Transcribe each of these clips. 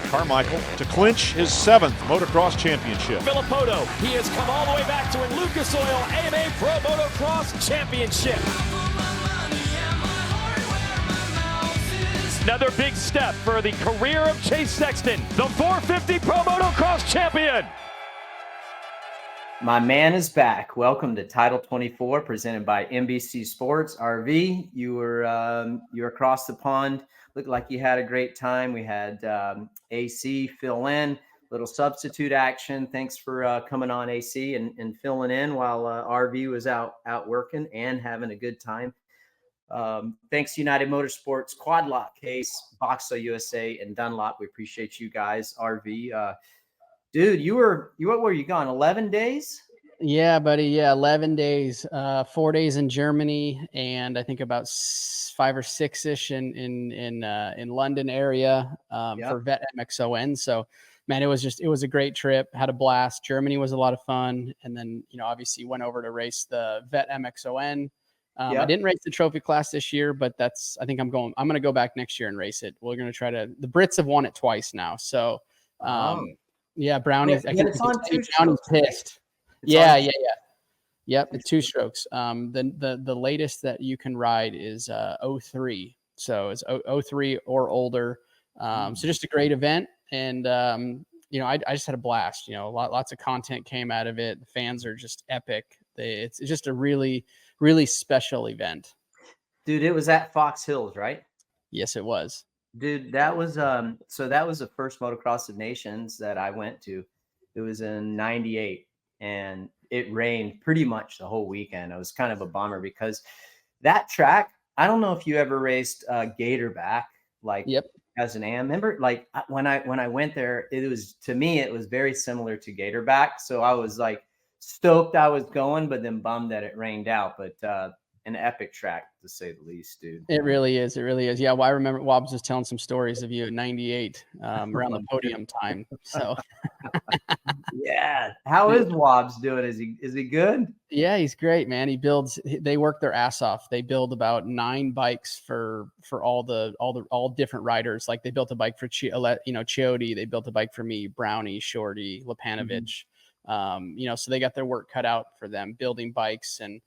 Carmichael to clinch his 7th motocross championship. Villopoto, he has come all the way back to win Lucas Oil AMA Pro Motocross Championship. Another big step for the career of Chase Sexton, the 450 Pro Motocross champion. My man is back. Welcome to Title 24, presented by NBC Sports. RV, you were across the pond. Looked like you had a great time. We had AC fill in, little substitute action. Thanks for coming on, AC, and filling in while RV was out working and having a good time. Thanks to United Motorsports, Quad Lock Case, Boxo USA, and Dunlop. We appreciate you guys. RV, dude, what were you gone? 11 days? Yeah, buddy. Yeah, 11 days. 4 days in Germany, and I think about 5 or 6-ish in London area for Vet MXON. So, man, it was a great trip. Had a blast. Germany was a lot of fun, and then obviously went over to race the Vet MXON. I didn't race the trophy class this year, but I think I'm going to go back next year and race it. We're going to try to. The Brits have won it twice now, so. Yeah, Brownie's. Yeah, it's on Brownie's strokes, pissed. Right? Yep, it's 2 strokes. The latest that you can ride is 03. So it's 03 or older. So just a great event, and I just had a blast. Lots of content came out of it. The fans are just epic. It's just a really, really special event. Dude, it was at Fox Hills, right? Yes, it was. Dude, that was the first Motocross of Nations that I went to. It was in '98, and it rained pretty much the whole weekend. It was kind of a bummer because that track, I don't know if you ever raced Gatorback, as an AM. Remember, like when I went there, it was very similar to Gatorback. So I was like stoked I was going, but then bummed that it rained out. But an epic track, to say the least, dude. It really is. Yeah, well, I remember Wobbs was telling some stories of you at 98 around the podium time. So yeah. How is Wobbs doing? Is he good? Yeah, he's great, man. They work their ass off. They build about 9 bikes for all different riders. Like they built a bike for Chiotti, they built a bike for me, Brownie, Shorty, Lapanovic. So they got their work cut out for them building bikes and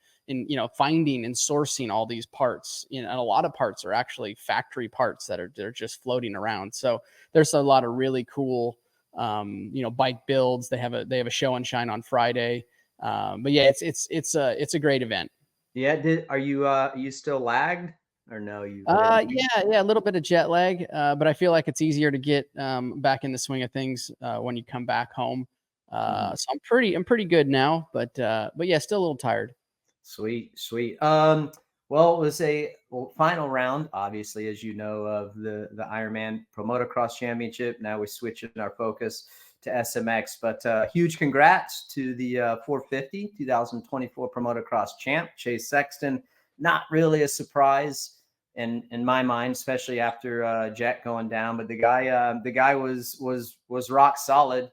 finding and sourcing all these parts. And a lot of parts are actually factory parts they're just floating around. So there's a lot of really cool, bike builds. They have a show and shine on Friday. But yeah, it's a great event. Yeah. Are you still lagged or no? Yeah, a little bit of jet lag. But I feel like it's easier to get back in the swing of things when you come back home. So I'm pretty good now, but yeah, still a little tired. Sweet. Well, it was a final round, obviously, as you know, of the Ironman Pro Motocross Championship. Now we're switching our focus to SMX, but huge congrats to the 450 2024 Pro Motocross champ, Chase Sexton. Not really a surprise in my mind, especially after Jett going down, but the guy was rock solid.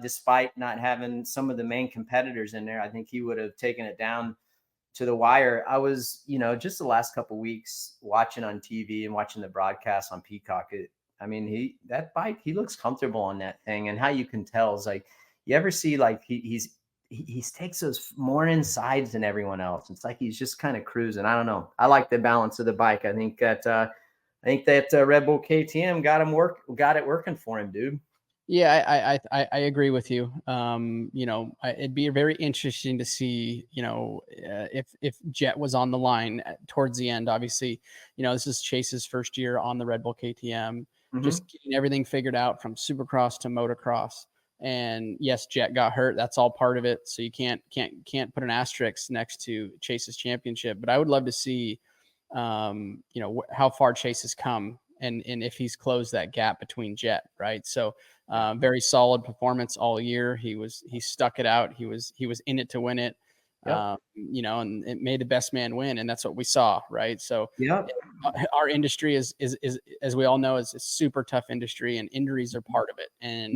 Despite not having some of the main competitors in there, I think he would have taken it down to the wire. I was, just the last couple of weeks watching on TV and watching the broadcast on Peacock. That bike, he looks comfortable on that thing. And how you can tell is like, you ever see like he takes those more insides than everyone else. It's like he's just kind of cruising. I don't know. I like the balance of the bike. I think that Red Bull KTM got it working for him, dude. Yeah, I agree with you. It'd be very interesting to see, if Jett was on the line towards the end. Obviously, this is Chase's first year on the Red Bull KTM, just getting everything figured out from Supercross to Motocross. And yes, Jett got hurt. That's all part of it. So you can't put an asterisk next to Chase's championship. But I would love to see, how far Chase has come and if he's closed that gap between Jett, right? So. Very solid performance all year. He stuck it out. He was in it to win it. And it made the best man win. And that's what we saw. Right. So our industry is, as we all know, is a super tough industry, and injuries are part of it. And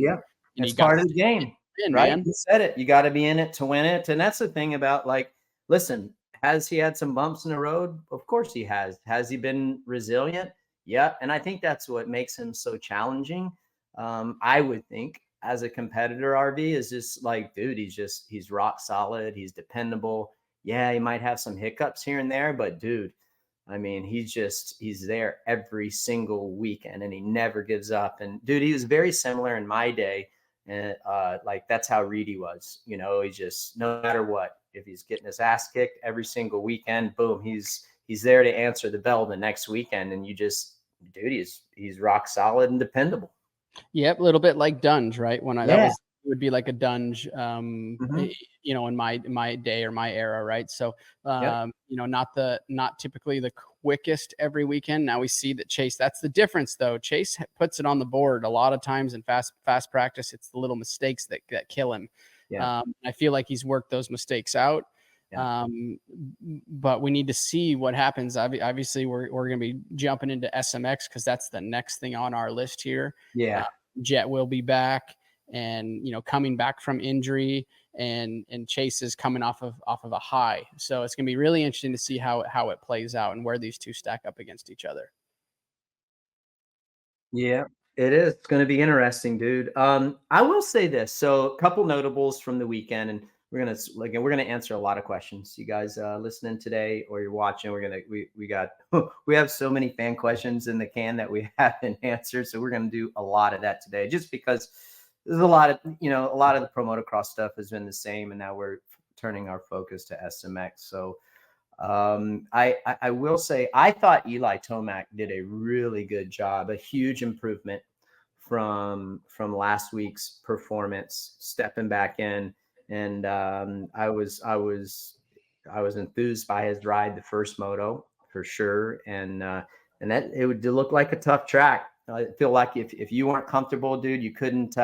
it's part of the game, right? Man. You said it, you got to be in it to win it. And that's the thing about, like, listen, has he had some bumps in the road? Of course he has. Has he been resilient? Yeah. And I think that's what makes him so challenging. I would think as a competitor, RV is just like, dude, he's rock solid. He's dependable. Yeah, he might have some hiccups here and there, but dude, I mean, he's there every single weekend and he never gives up. And dude, he was very similar in my day. And like, that's how Reedy was, he just, no matter what, if he's getting his ass kicked every single weekend, boom, he's there to answer the bell the next weekend. And you just, dude, he's rock solid and dependable. Yep, a little bit like Dunge, right? That would be like a Dunge, in my day or my era, right? So, not typically the quickest every weekend. Now we see that Chase. That's the difference, though. Chase puts it on the board a lot of times in fast practice. It's the little mistakes that kill him. Yeah. I feel like he's worked those mistakes out. Yeah. But we need to see what happens. Obviously, we're going to be jumping into SMX because that's the next thing on our list here. Yeah, Jett will be back, and coming back from injury, and Chase is coming off of a high. So it's going to be really interesting to see how it plays out and where these two stack up against each other. Yeah, it is. It's going to be interesting, dude. I will say this. So a couple notables from the weekend, and we're gonna answer a lot of questions. You guys listening today or you're watching, we have so many fan questions in the can that we haven't answered. So we're gonna do a lot of that today, just because there's a lot of the Pro Motocross stuff has been the same, and now we're turning our focus to SMX. So I will say I thought Eli Tomac did a really good job, a huge improvement from last week's performance, stepping back in. And I was enthused by his ride the first moto for sure, and that it would look like a tough track. I feel like if you weren't comfortable, dude, you couldn't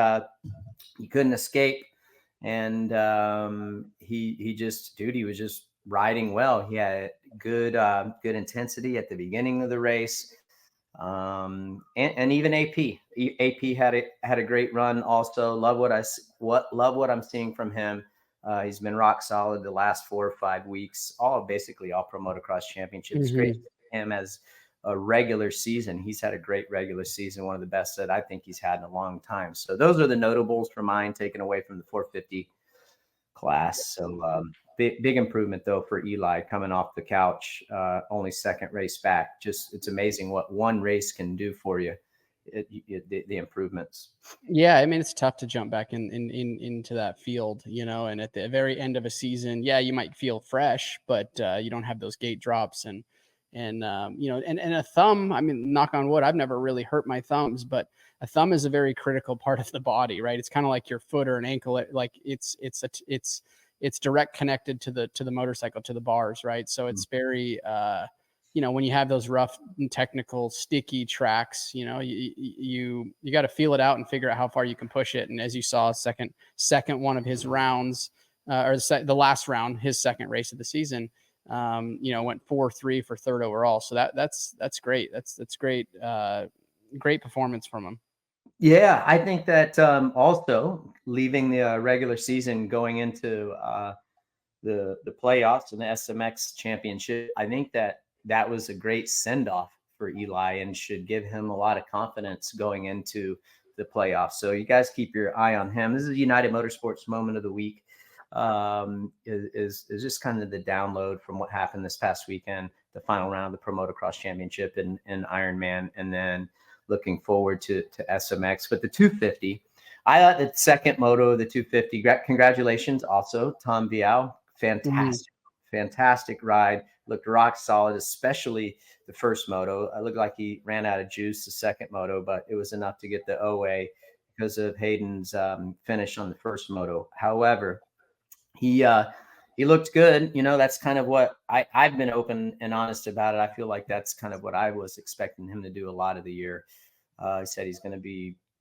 escape. And he was just riding well. He had good intensity at the beginning of the race. And even AP had a great run. Also, love what I'm seeing from him. He's been rock solid the last 4 or 5 weeks. Basically all Pro Motocross championships. Mm-hmm. Great for him as a regular season. He's had a great regular season, one of the best that I think he's had in a long time. So those are the notables for mine, taken away from the 450 class. So big improvement though for Eli coming off the couch, only second race back. Just, it's amazing what one race can do for you. The improvements. Yeah, I mean, it's tough to jump back into that field, and at the very end of a season, yeah, you might feel fresh, but you don't have those gate drops and a thumb. I mean, knock on wood, I've never really hurt my thumbs, but a thumb is a very critical part of the body, right? It's kind of like your foot or an ankle. Like it's direct connected to the motorcycle, to the bars, right? So it's very, when you have those rough and technical sticky tracks, you got to feel it out and figure out how far you can push it. And as you saw, second one of his rounds, the last round, his second race of the season, went 4-3 for third overall. So that's great. That's great. Great performance from him. Yeah, I think that also leaving the regular season, going into the playoffs and the SMX championship, I think that was a great send-off for Eli and should give him a lot of confidence going into the playoffs. So you guys keep your eye on him. This is United Motorsports Moment of the Week. Is just kind of the download from what happened this past weekend, the final round of the Pro Motocross Championship in Ironman, and then looking forward to SMX. But the 250, I thought the second moto of the 250, congratulations also, Tom Vialle. Fantastic ride. Looked rock solid, especially the first moto. It looked like he ran out of juice the second moto, but it was enough to get the OA because of Hayden's finish on the first moto. However, he looked good. That's kind of what I've been open and honest about it. I feel like that's kind of what I was expecting him to do a lot of the year. He said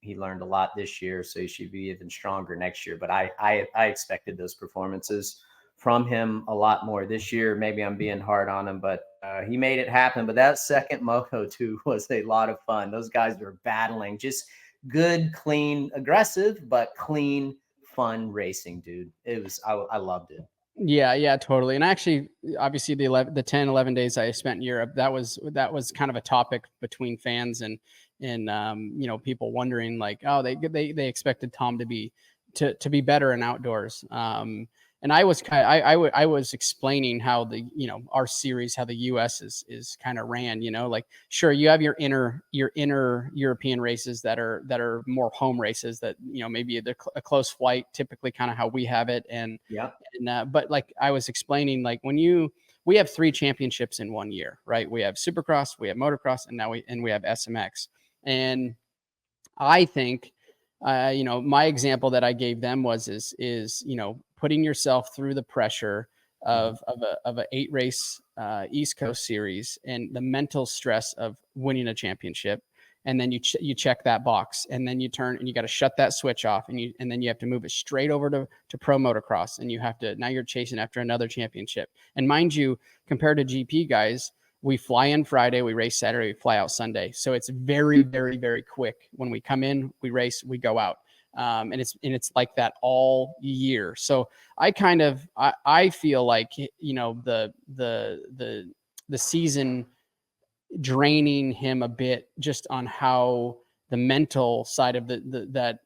he learned a lot this year, so he should be even stronger next year. But I expected those performances from him a lot more this year. Maybe I'm being hard on him, but he made it happen. But that second moto too was a lot of fun. Those guys were battling, just good, clean, aggressive, but clean, fun racing, dude. It was, I loved it. Yeah, totally. And actually, obviously the 10, 11 days I spent in Europe, that was kind of a topic between fans and people wondering like, oh, they expected Tom to be better in outdoors. And I was explaining how our series, how the US is kind of ran, like, sure, you have your inner European races that are more home races that, maybe a close flight, typically kind of how we have it. But like I was explaining, like we have 3 championships in 1 year, right? We have Supercross, we have Motocross, and now we have SMX. And I think, my example that I gave them is putting yourself through the pressure of a 8 race East Coast series and the mental stress of winning a championship. And then you check that box, and then you turn and you got to shut that switch off, and then you have to move it straight over to pro motocross, and now you're chasing after another championship. And mind you, compared to GP guys, we fly in Friday, we race Saturday, we fly out Sunday. So it's very, very, very quick. When we come in, we race, we go out. And it's like that all year. So I feel like, the season draining him a bit just on how the mental side of the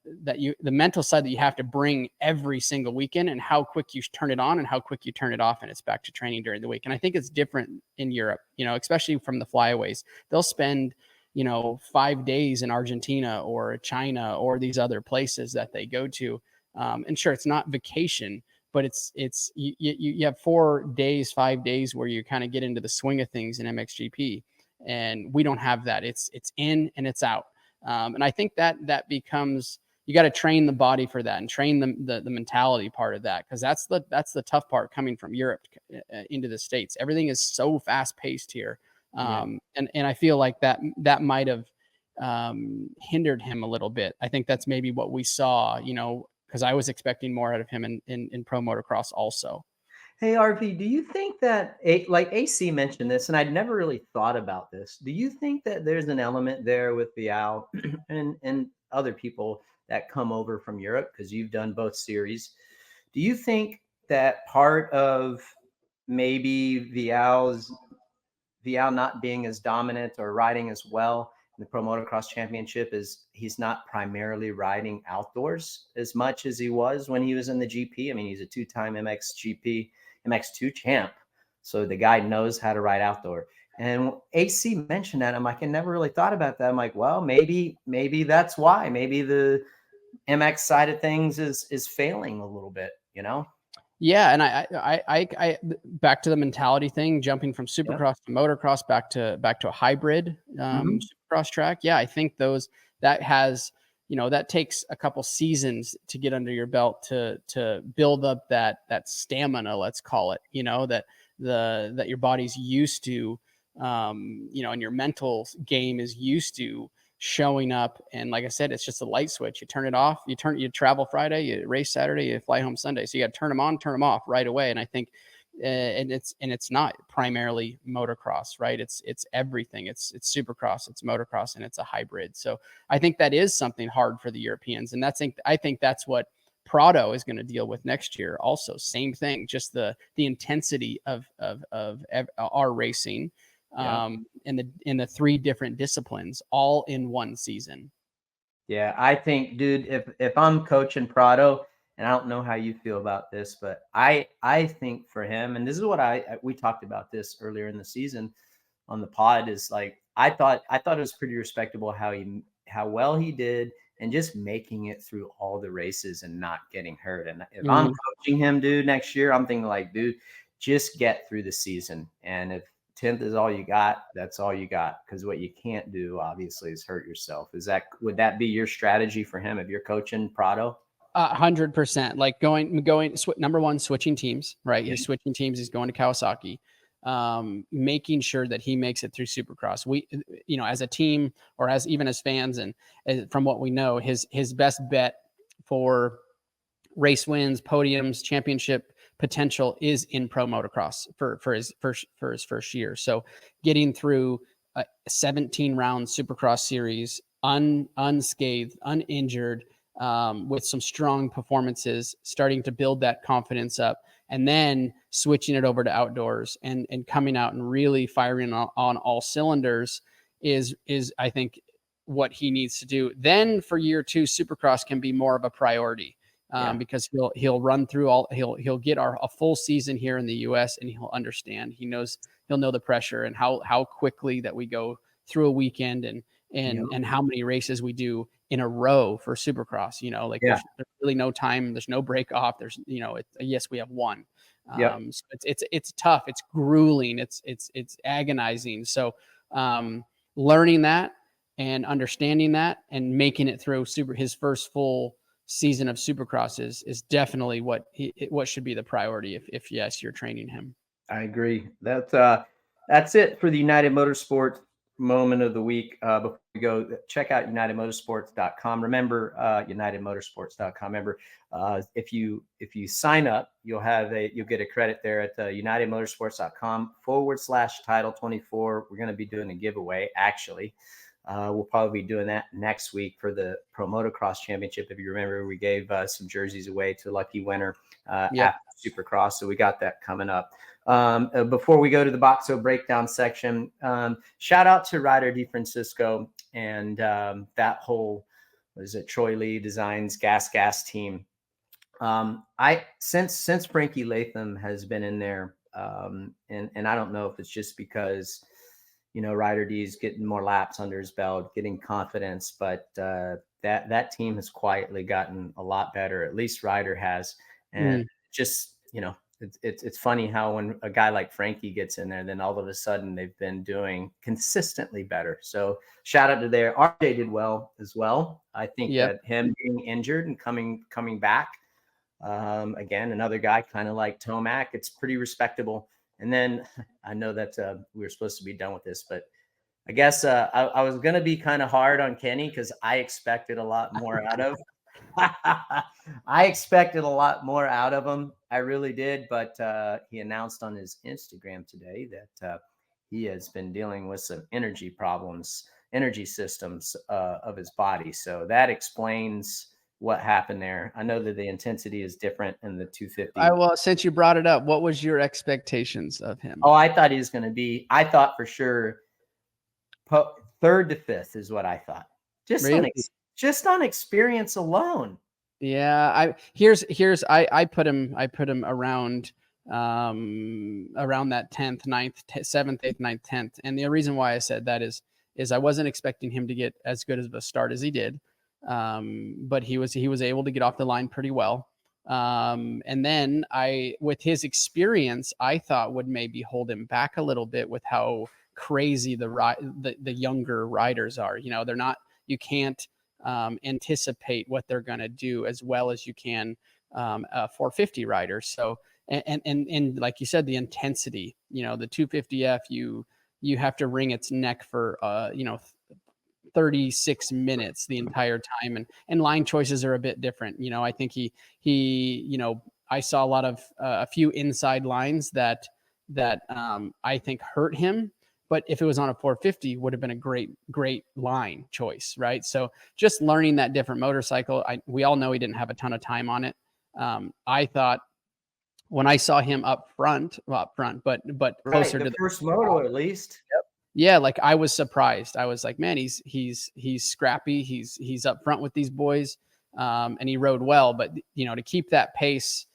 mental side that you have to bring every single weekend, and how quick you turn it on and how quick you turn it off, and it's back to training during the week. And I think it's different in Europe, especially from the flyaways. They'll spend 5 days in Argentina or China or these other places that they go to. And sure, it's not vacation, but you have 4 days, 5 days where you kind of get into the swing of things in MXGP, and we don't have that. It's in and it's out. And I think that becomes, you got to train the body for that and train the mentality part of that. Cause that's the tough part coming from Europe into the States. Everything is so fast paced here. And I feel like that might've hindered him a little bit. I think that's maybe what we saw, cause I was expecting more out of him in pro motocross also. Hey, RV, do you think that, like AC mentioned this, and I'd never really thought about this. Do you think that there's an element there with Vialle and other people that come over from Europe? Because you've done both series. Do you think that part of maybe Vialle not being as dominant or riding as well in the Pro Motocross Championship is he's not primarily riding outdoors as much as he was when he was in the GP? I mean, he's a 2-time MX2 champ. So the guy knows how to ride outdoor. And AC mentioned that. I'm like, I never really thought about that. I'm like, well, maybe that's why. Maybe the MX side of things is failing a little bit, Yeah, and I back to the mentality thing, jumping from Supercross to motocross back to a hybrid Supercross track. Yeah, I think that takes a couple seasons to get under your belt to build up that stamina, let's call it. That your body's used to, and your mental game is used to showing up. And like I said, it's just a light switch. You turn it off, you travel Friday, you race Saturday, you fly home Sunday. So you got to turn them on, turn them off right away. And I think, and it's not primarily motocross, right? It's everything. It's Supercross, it's motocross, and it's a hybrid. So I think that is something hard for the Europeans. And I think that's what Prado is going to deal with next year. Also, same thing, just the intensity of our racing. In the 3 different disciplines all in one season. Yeah, I think, dude, if I'm coaching Prado, and I don't know how you feel about this, but I think for him, and this is what we talked about this earlier in the season on the pod, is like I thought it was pretty respectable how well he did, and just making it through all the races and not getting hurt. And if I'm coaching him, dude, next year, I'm thinking like, dude, just get through the season. And if 10th is all you got, that's all you got. Because what you can't do, obviously, is hurt yourself. Would that be your strategy for him if you're coaching Prado? 100%. Like number one, switching teams, right? He's switching teams. He's going to Kawasaki, making sure that he makes it through Supercross. We, as a team, or even as fans, and from what we know, his best bet for race wins, podiums, championship potential is in pro motocross for his first year. So getting through a 17 round Supercross series unscathed, uninjured, with some strong performances, starting to build that confidence up, and then switching it over to outdoors and coming out and really firing on all cylinders is I think what he needs to do. Then for year 2, Supercross can be more of a priority. Because he'll run through he'll get a full season here in the US, and he'll understand. He'll know the pressure and how quickly that we go through a weekend and how many races we do in a row for Supercross. There's really no time. There's no break off. There's yes, we have one. So it's tough. It's grueling. It's agonizing. So learning that and understanding that and making it through his first full season of Supercross is definitely what should be the priority if yes, you're training him. I agree. That's it for the United Motorsports moment of the week. Before we go, check out unitedmotorsports.com. Remember, unitedmotorsports.com. Remember, if you sign up, you'll get a credit there at unitedmotorsports.com/title24. We're going to be doing a giveaway, actually. We'll probably be doing that next week for the Pro Motocross Championship. If you remember, we gave some jerseys away to lucky winner after Supercross, so we got that coming up. Before we go to the Boxo breakdown section, shout out to Ryder D and that whole, Troy Lee Designs gas team. Since Frankie Latham has been in there, and I don't know if it's just because Ryder D's getting more laps under his belt, getting confidence, but that team has quietly gotten a lot better. At least Ryder has. And just, it's funny how when a guy like Frankie gets in there, then all of a sudden they've been doing consistently better. So shout out to there. RJ did well as well. I think that him being injured and coming back, again, another guy kind of like Tomac, it's pretty respectable. And then I know that we were supposed to be done with this, but I guess I was going to be kind of hard on Kenny because I expected a lot more out of him. I really did. But he announced on his Instagram today that he has been dealing with some energy systems of his body. So that explains what happened there. I know that the intensity is different in the 250. Well, since you brought it up, what was your expectations of him? Oh, I thought he was going to be, I thought for sure 3rd to 5th is what I thought. Just on experience alone. Yeah. I put him around that 10th, 9th, 7th, 8th, 9th, 10th. And the reason why I said that is I wasn't expecting him to get as good of a start as he did. But he was able to get off the line pretty well. And then with his experience, I thought would maybe hold him back a little bit with how crazy the younger riders are. You can't anticipate what they're going to do as well as you can a 450 rider. So, and like you said, the intensity, the 250F, you have to wring its neck for, 36 minutes the entire time, and line choices are a bit different. I think I saw a few inside lines that I think hurt him, but if it was on a 450 would have been a great line choice. Right. So just learning that different motorcycle, we all know he didn't have a ton of time on it. I thought when I saw him up front, but closer to the first moto, at least. Yep. Yeah, like I was surprised. I was like, man, he's scrappy. He's up front with these boys, and he rode well. But to keep that pace,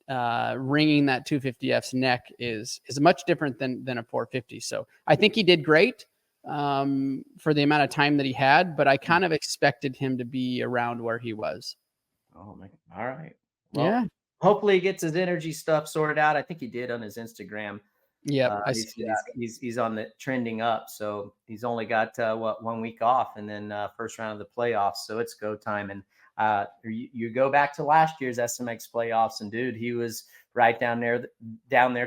wringing that 250F's neck is much different than a 450. So I think he did great for the amount of time that he had. But I kind of expected him to be around where he was. Oh man! All right. Well, yeah. Hopefully, he gets his energy stuff sorted out. I think he did on his Instagram. Yeah, he's on the trending up, so he's only got 1 week off, and then first round of the playoffs, so it's go time. And you go back to last year's SMX playoffs, and dude, he was right down there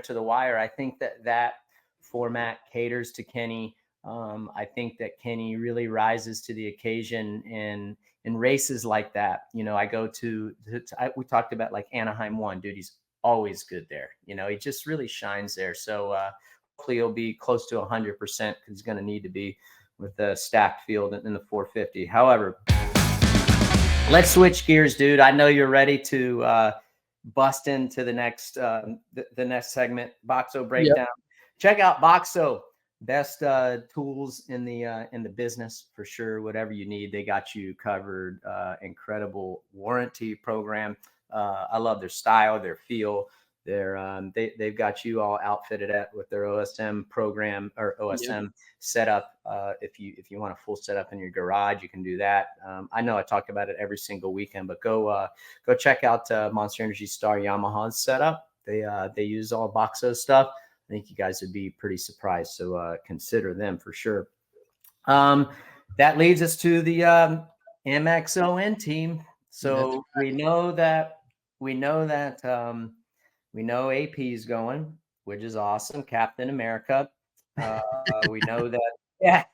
to the wire. I think that format caters to Kenny. I think that Kenny really rises to the occasion in races like that. I go we talked about like Anaheim 1, dude. He's always good there. He just really shines there. So hopefully he'll be close to 100% because he's going to need to be with the stacked field in the 450. However, let's switch gears, dude. I know you're ready to bust into the next segment, Boxo breakdown. Yep. Check out Boxo. best tools in the business for sure. Whatever you need, they got you covered. Incredible warranty program. I love their style, their feel. They've got you all outfitted with their OSM program or OSM setup. If you want a full setup in your garage, you can do that. I know I talk about it every single weekend, but go check out Monster Energy Star Yamaha's setup. They use all Boxo stuff. I think you guys would be pretty surprised. So consider them for sure. That leads us to the MXON team. So we know AP is going, which is awesome. Captain America. We know that. Yeah,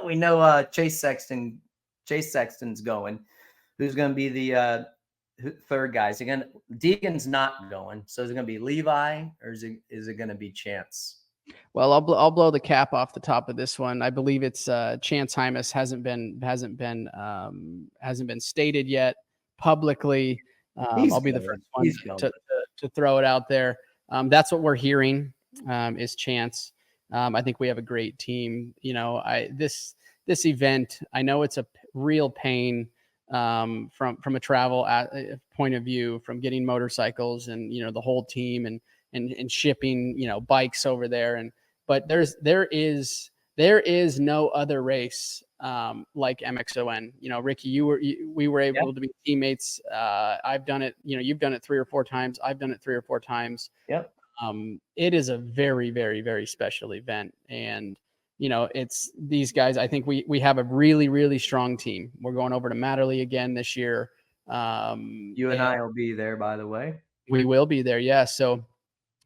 we know Chase Sexton's going. Who's going to be the third guy? Is it going? Deegan's not going. So is it going to be Levi or is it going to be Chance? Well, I'll blow the cap off the top of this one. I believe it's Chance Hymas hasn't been stated yet publicly. I'll be the first one to throw it out there. That's what we're hearing is Chance. I think we have a great team. This event, I know it's a real pain from a travel point of view, from getting motorcycles and the whole team and shipping bikes over there, but there is no other race like MXON. Ricky, we were able to be teammates. I've done it. You've done it 3 or 4 times. I've done it 3 or 4 times. Yep. It is a very, very, very special event, and it's these guys. I think we have a really, really strong team. We're going over to Matterley again this year. You and I will be there, by the way. We will be there. Yeah. So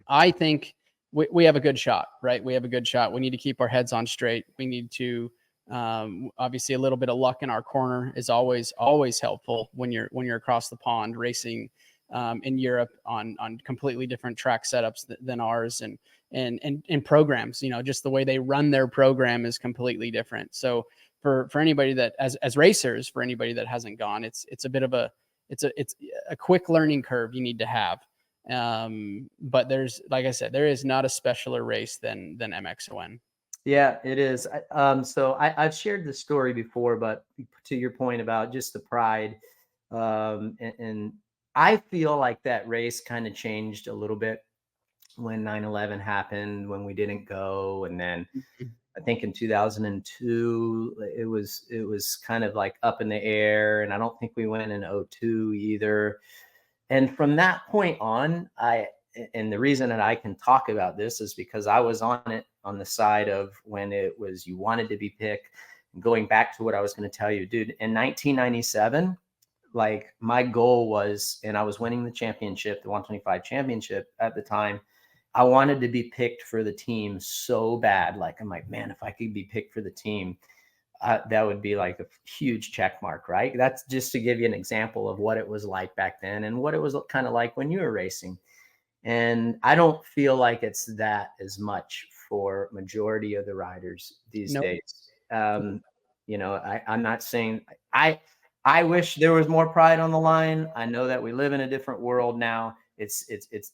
I think we have a good shot, right? We have a good shot. We need to keep our heads on straight. We need to, obviously a little bit of luck in our corner is always helpful when you're across the pond racing, in Europe on completely different track setups than ours and programs, just the way they run their program is completely different. So for anybody that as racers, for anybody that hasn't gone, it's a bit of it's a quick learning curve you need to have. But there's, like I said, there is not a specialer race than MXON. Yeah, it is. So I've shared this story before, but to your point about just the pride, and I feel like that race kind of changed a little bit when 9/11 happened, when we didn't go, and then I think in 2002 it was kind of like up in the air, and I don't think we went in 2002 either. And from that point on, and the reason that I can talk about this is because I was on the side of when it was you wanted to be picked. Going back to what I was going to tell you, dude, in 1997, like my goal was, and I was winning the championship, the 125 championship at the time. I wanted to be picked for the team so bad. Like, I'm like, man, if I could be picked for the team, that would be like a huge check mark, right? That's just to give you an example of what it was like back then and what it was kind of like when you were racing. And I don't feel like it's that as much for majority of the riders these days. I'm not saying I wish there was more pride on the line. I know that we live in a different world now. It's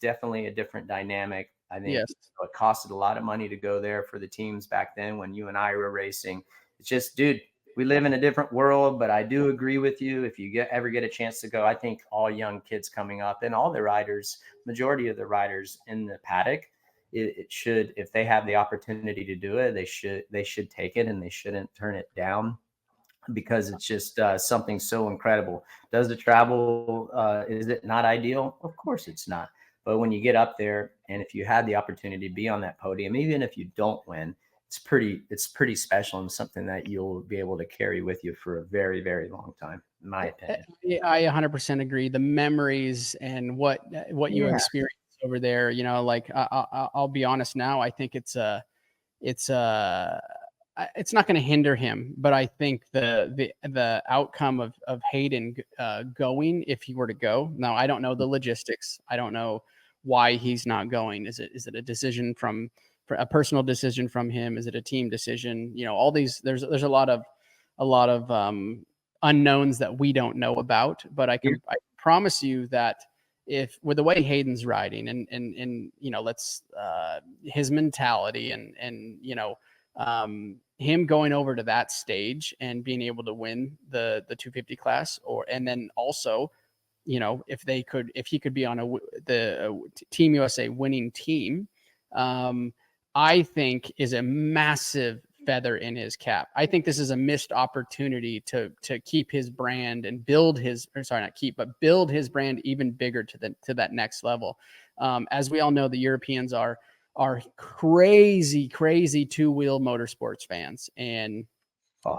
definitely a different dynamic. I think it costed a lot of money to go there for the teams back then when you and I were racing. It's just, dude, we live in a different world, but I do agree with you. If you ever get a chance to go, I think all young kids coming up and all the riders, majority of the riders in the paddock, it should, if they have the opportunity to do it, they should take it and they shouldn't turn it down, because it's just something so incredible. Does the travel, is it not ideal? Of course it's not. But when you get up there and if you had the opportunity to be on that podium, even if you don't win, it's pretty special and something that you'll be able to carry with you for a very, very long time, in my opinion. I 100% agree. The memories and what you experienced over there, like I'll be honest now, I think it's not going to hinder him, but I think the outcome of Hayden going, if he were to go. Now, I don't know the logistics. I don't know why he's not going. Is it a decision from a personal decision from him? Is it a team decision? All these, there's a lot of unknowns that we don't know about, but I promise you that if with the way Hayden's riding and let's his mentality and him going over to that stage and being able to win the 250 class, and then also, you know, if he could be on the Team USA winning team, I think is a massive feather in his cap. I think this is a missed opportunity to keep his brand and build his brand even bigger to that next level. As we all know, the Europeans are crazy two-wheel motorsports fans, and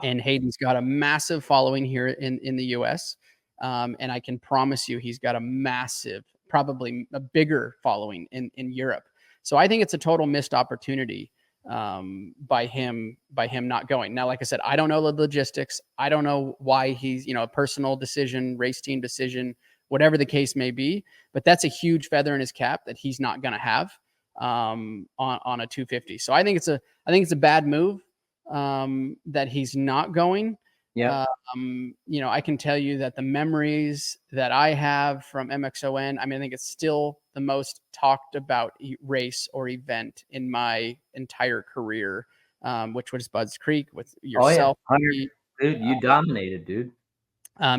Hayden's got a massive following here in the US. And I can promise you he's got a massive, probably a bigger following in Europe. So I think it's a total missed opportunity by him not going. Now, like I said, I don't know the logistics. I don't know why he's, a personal decision, race team decision, whatever the case may be, but that's a huge feather in his cap that he's not going to have on a 250. So I think it's a bad move that he's not going. Yeah. I can tell you that the memories that I have from MXON, I think it's still the most talked about race or event in my entire career, which was Budds Creek with yourself. Oh, yeah. Dude, you dominated, dude.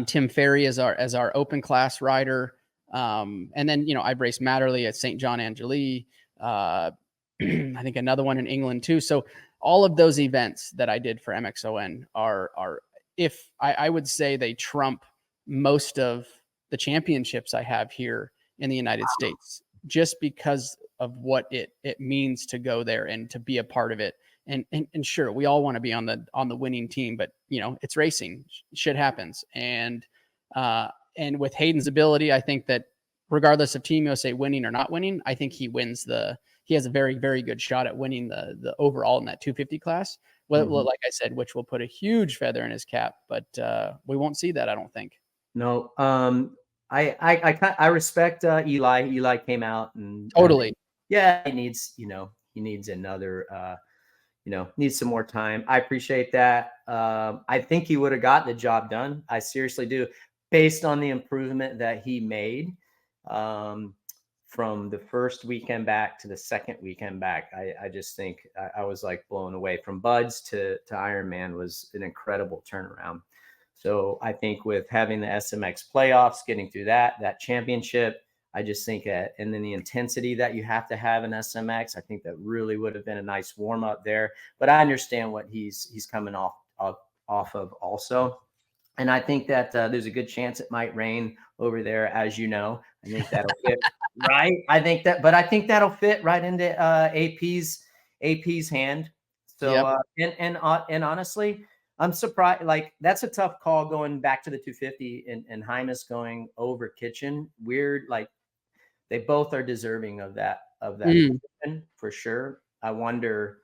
Tim Ferry as our open class rider. And then, I've raced Matterley at St. John Angeli. I think another one in England too. So all of those events that I did for MXON are if I would say they trump most of the championships I have here in the United States, just because of what it means to go there and to be a part of it. And sure, we all want to be on the winning team, but it's racing, shit happens. And with Hayden's ability, I think that regardless of Team USA winning or not winning, I think he has a very, very good shot at winning the overall in that 250 class. Well, like I said, which will put a huge feather in his cap, but we won't see that, I don't think. No, I respect Eli. Eli came out and totally. He needs another, needs some more time. I appreciate that. I think he would have got the job done. I seriously do, based on the improvement that he made from the first weekend back to the second weekend back. I just think I was like blown away. From Budds to Ironman was an incredible turnaround. So I think with having the SMX playoffs, getting through that championship, I just think and then the intensity that you have to have in SMX, I think that really would have been a nice warm up there. But I understand what he's coming off of also. And I think that there's a good chance it might rain over there, as you know. I think that'll fit right. I think that'll fit right into AP's hand. So yep. And honestly, I'm surprised. Like, that's a tough call going back to the 250 and Hymas going over Kitchen. Weird. Like, they both are deserving of that decision, for sure. I wonder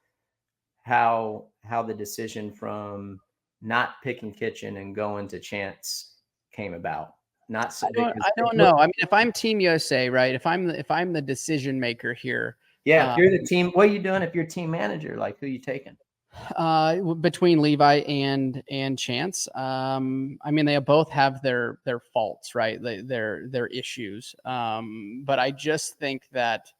how the decision from not picking Kitchen and going to Chance came about. I don't know. If I'm Team USA, right? If I'm the decision maker here. Yeah. If you're the team, what are you doing? If you're team manager, like, who are you taking? Between Levi and Chance. They both have their faults, right? Their issues. But I just think that,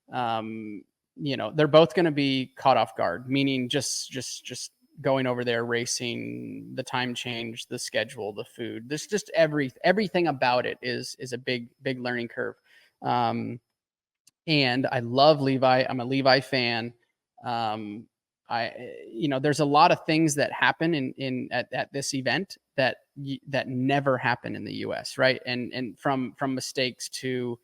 they're both going to be caught off guard, meaning just going over there, racing, the time change, the schedule, the food. There's just everything about it is a big learning curve. And I love Levi. I'm a Levi fan. There's a lot of things that happen at this event that never happen in the US, right? And from mistakes to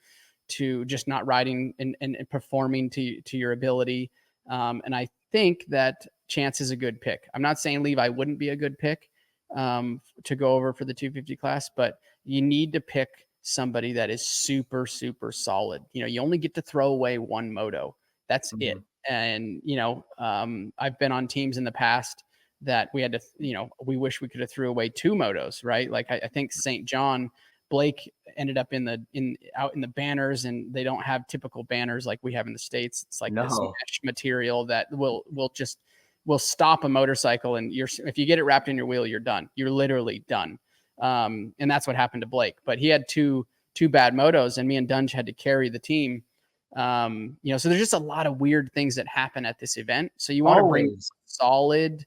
just not riding and performing to your ability. And I think that Chance is a good pick. I'm not saying Levi wouldn't be a good pick to go over for the 250 class, but you need to pick somebody that is super, super solid. You only get to throw away one moto. That's it. And, I've been on teams in the past that we had to, we wish we could have threw away two motos, right? Like I think St. John, Blake ended up out in the banners, and they don't have typical banners like we have in the States. It's like this mesh material that will stop a motorcycle. And if you get it wrapped in your wheel, you're done. You're literally done. And that's what happened to Blake, but he had two bad motos, and me and Dunge had to carry the team. So there's just a lot of weird things that happen at this event. So you want to bring solid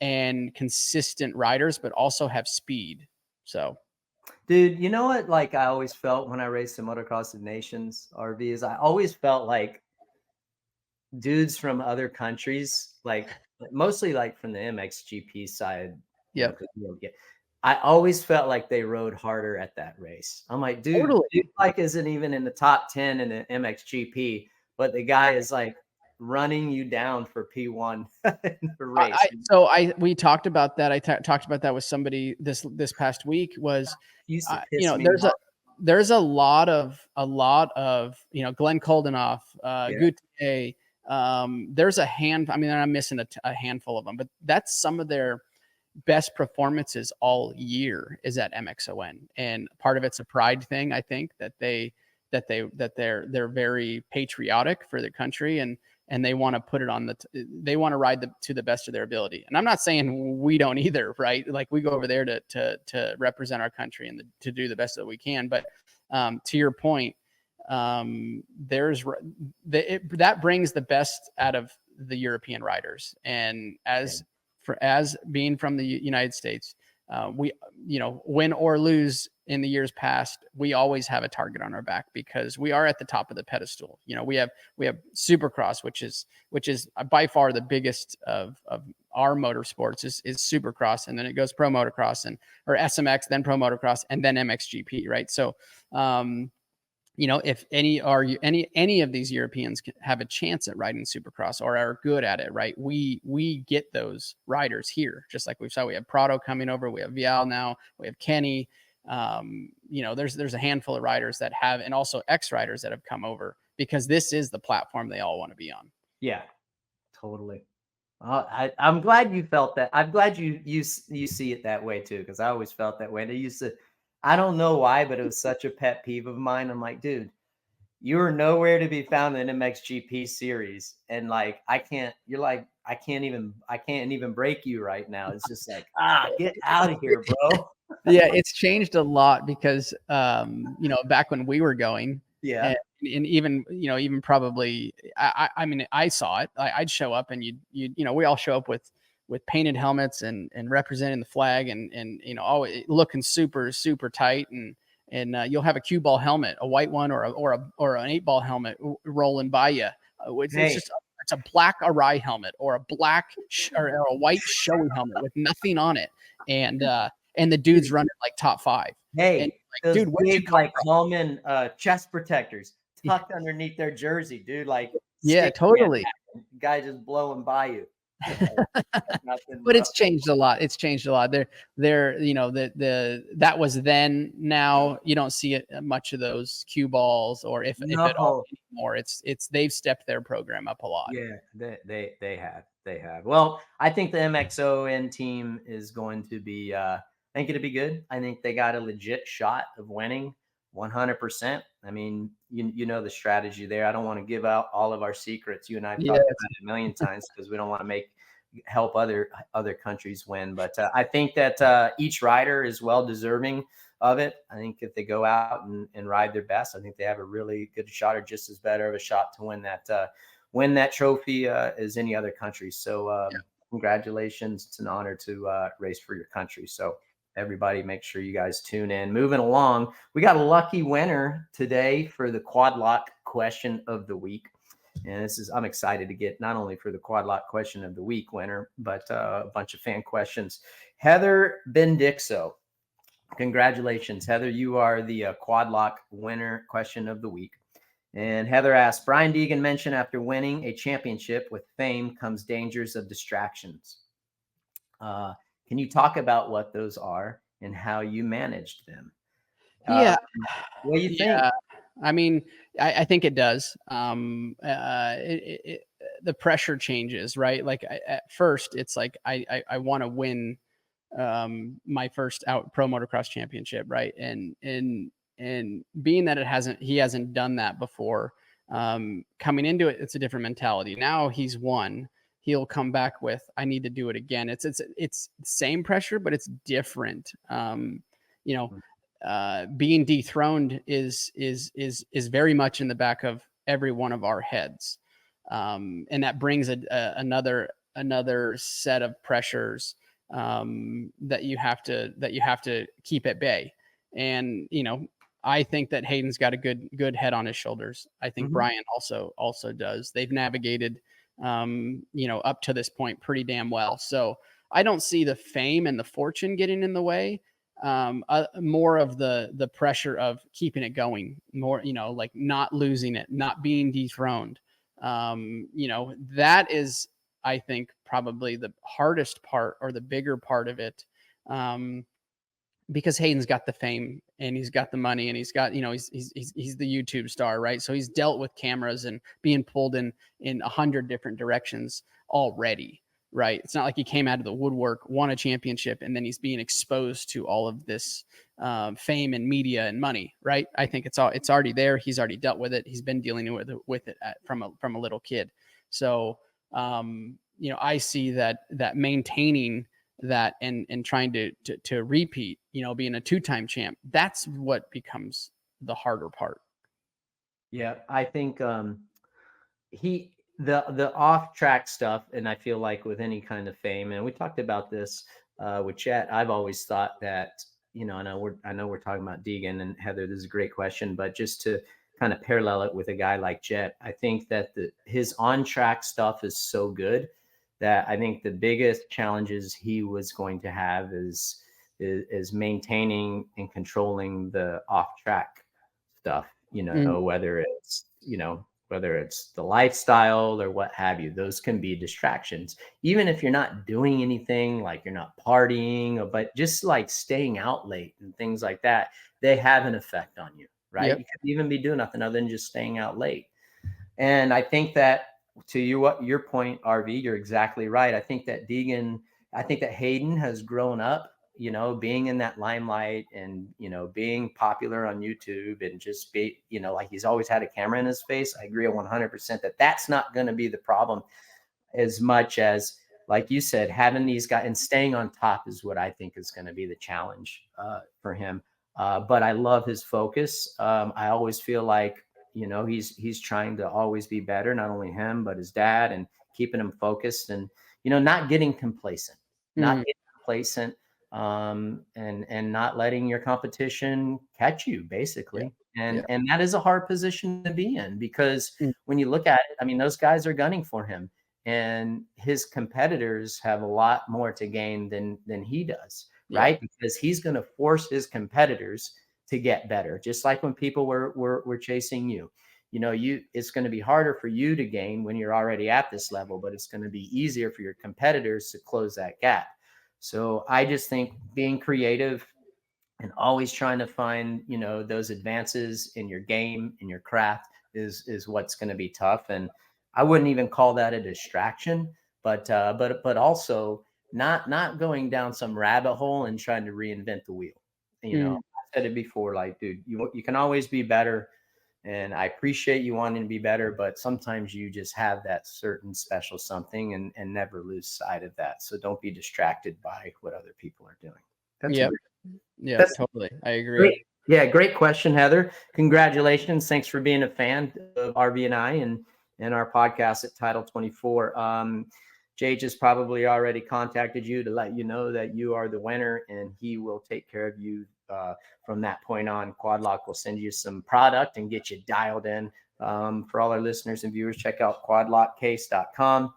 and consistent riders, but also have speed. So, dude, you know what? Like I always felt when I raced the Motocross of Nations RV is I always felt like dudes from other countries, like mostly like from the MXGP side. yep. I always felt like they rode harder at that race. I'm like, dude, Totally. dude like isn't even in the top 10 in the MXGP, but the guy is like running you down for P1 in the race. We talked about that. I talked about that with somebody this past week. Was there's a lot of Glenn Koldenoff, Gutier. There's a hand. I mean, I'm missing a handful of them, but that's some of their best performances all year is at MXON, and part of it's a pride thing. I think that they're very patriotic for their country, and they want to put it on they want to ride to the best of their ability. And I'm not saying we don't either, right? Like we go over there to represent our country and to do the best that we can. But to your point, that brings the best out of the European riders. And as being from the United States, we, win or lose in the years past, we always have a target on our back because we are at the top of the pedestal. We have Supercross, which is by far the biggest of our motorsports is Supercross. And then it goes Pro Motocross or SMX, then Pro Motocross, and then MXGP. Right. So, if any of these Europeans have a chance at riding Supercross or are good at it, right? We get those riders here, just like we saw. We have Prado coming over, we have Vialle now, we have Kenny. There's a handful of riders that have, and also ex-riders that have come over because this is the platform they all want to be on. Yeah, totally. I'm glad you felt that. I'm glad you see it that way too, because I always felt that way. They used to. I don't know why, but it was such a pet peeve of mine. I'm like, dude, you are nowhere to be found in MXGP series. And like, I can't even break you right now. It's just like, get out of here, bro. Yeah. It's changed a lot because, back when we were going, and even probably, I mean, I saw it. I'd show up and we all show up with painted helmets and representing the flag and always looking super, super tight. And you'll have a cue ball helmet, a white one or an 8-ball helmet rolling by you. It's a black Arai helmet or a black or a white showy helmet with nothing on it. And the dude's running like top 5. Hey, those dude, big like Coleman chest protectors tucked underneath their jersey, dude. Like, yeah, totally. Guy just blowing by you. But it's changed a lot. They're that was then. Now you don't see it much of those cue balls, or if at all anymore. It's they've stepped their program up a lot. Yeah, they have. Well, I think the MXON team is going to be. I think it'll be good. I think they got a legit shot of winning 100%. I mean, you know the strategy there. I don't want to give out all of our secrets. You and I have talked about it a million times because we don't want to help other countries win. But I think that each rider is well deserving of it. I think if they go out and ride their best, I think they have a really good shot or just as better of a shot to win that trophy as any other country. So congratulations. It's an honor to race for your country. So everybody, make sure you guys tune in. Moving along, we got a lucky winner today for the Quad Lock question of the week. And I'm excited to get not only for the Quad Lock question of the week winner, but a bunch of fan questions. Heather Bendixo. Congratulations, Heather. You are the Quad Lock winner question of the week. And Heather asked, Brian Deegan mentioned after winning a championship with fame comes dangers of distractions. Can you talk about what those are and how you managed them? What do you think? I mean, I think it does. The pressure changes, right? Like at first it's like, I want to win my first Pro Motocross championship. Right. And being that he hasn't done that before, coming into it, it's a different mentality. Now he's won. He'll come back with, I need to do it again. It's same pressure, but it's different. Being dethroned is very much in the back of every one of our heads. And that brings another another set of pressures that you have to keep at bay. And, I think that Hayden's got a good head on his shoulders. I think Brian also does. They've navigated, up to this point pretty damn well. So I don't see the fame and the fortune getting in the way. More of the pressure of keeping it going, more, like not losing it, not being dethroned. That is, I think, probably the hardest part or the bigger part of it. Because Hayden's got the fame and he's got the money and he's got, he's the YouTube star, right? So he's dealt with cameras and being pulled in 100 different directions already, right? It's not like he came out of the woodwork, won a championship, and then he's being exposed to all of this fame and media and money, right? I think it's already there. He's already dealt with it. He's been dealing with it from a little kid. So, I see that maintaining that and trying to repeat, being a 2-time champ, that's what becomes the harder part. Yeah, I think the off track stuff, and I feel like with any kind of fame, and we talked about this with Jett, I've always thought that, I know we're talking about Deegan, and Heather, this is a great question, but just to kind of parallel it with a guy like Jett, I think that his on track stuff is so good that I think the biggest challenges he was going to have is maintaining and controlling the off track stuff, whether it's the lifestyle or what have you. Those can be distractions, even if you're not doing anything, like you're not partying, but just like staying out late and things like that, they have an effect on you, right? Yep. You could even be doing nothing other than just staying out late. And I think that, to your point, RV, you're exactly right. I think that Hayden has grown up, being in that limelight and, being popular on YouTube and just be, like he's always had a camera in his face. I agree 100% that that's not going to be the problem as much as, like you said, having these guys and staying on top is what I think is going to be the challenge for him. But I love his focus. I always feel like, he's trying to always be better, not only him, but his dad, and keeping him focused and, not getting complacent, and not letting your competition catch you, basically. Yeah. And that is a hard position to be in, because when you look at it, I mean, those guys are gunning for him, and his competitors have a lot more to gain than he does, right? Because he's going to force his competitors to get better. Just like when people were chasing you, it's going to be harder for you to gain when you're already at this level, but it's going to be easier for your competitors to close that gap. So I just think being creative and always trying to find, those advances in your game, in your craft is what's going to be tough. And I wouldn't even call that a distraction, but also not going down some rabbit hole and trying to reinvent the wheel. I said it before, like, dude, you can always be better. And I appreciate you wanting to be better, but sometimes you just have that certain special something and never lose sight of that. So don't be distracted by what other people are doing. That's totally. I agree. Great question, Heather. Congratulations. Thanks for being a fan of RV and I and our podcast at Title 24. Jay just probably already contacted you to let you know that you are the winner, and he will take care of you from that point on. Quadlock will send you some product and get you dialed in. For all our listeners and viewers, check out quadlockcase.com,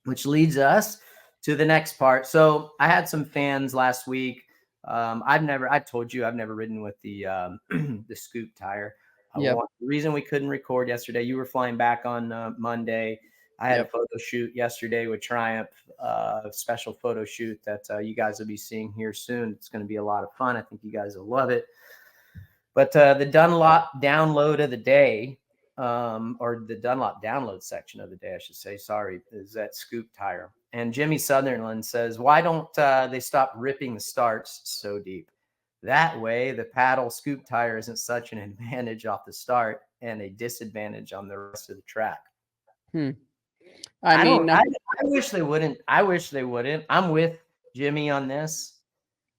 which leads us to the next part. So I had some fans last week. I told you I've never ridden with the the scoop tire. The reason we couldn't record yesterday, you were flying back on Monday. I had a photo shoot yesterday with Triumph, a special photo shoot that you guys will be seeing here soon. It's going to be a lot of fun. I think you guys will love it. But the Dunlop download of the day, or the Dunlop download section of the day, I should say, is that scoop tire. And Jimmy Sutherland says, why don't they stop ripping the starts so deep? That way, the paddle scoop tire isn't such an advantage off the start and a disadvantage on the rest of the track. I wish they wouldn't. I'm with Jimmy on this.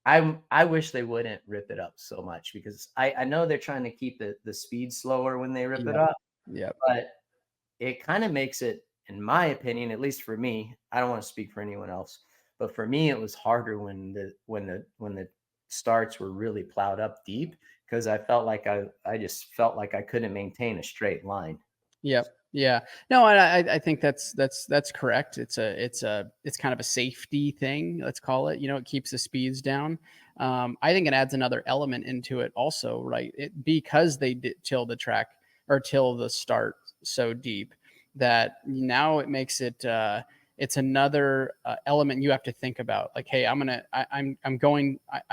I wish they wouldn't rip it up so much, because I know they're trying to keep the speed slower when they rip it up. Yeah. But it kind of makes it in my opinion, at least for me, I don't want to speak for anyone else, but for me, it was harder when the starts were really plowed up deep, because I felt like I just felt like I couldn't maintain a straight line. Yep. Yeah. No, I think that's correct. It's kind of a safety thing, let's call it. It keeps the speeds down. I think it adds another element into it also, right? Because they till the track or till the start so deep, that now it makes it it's another element you have to think about. Like, hey, I'm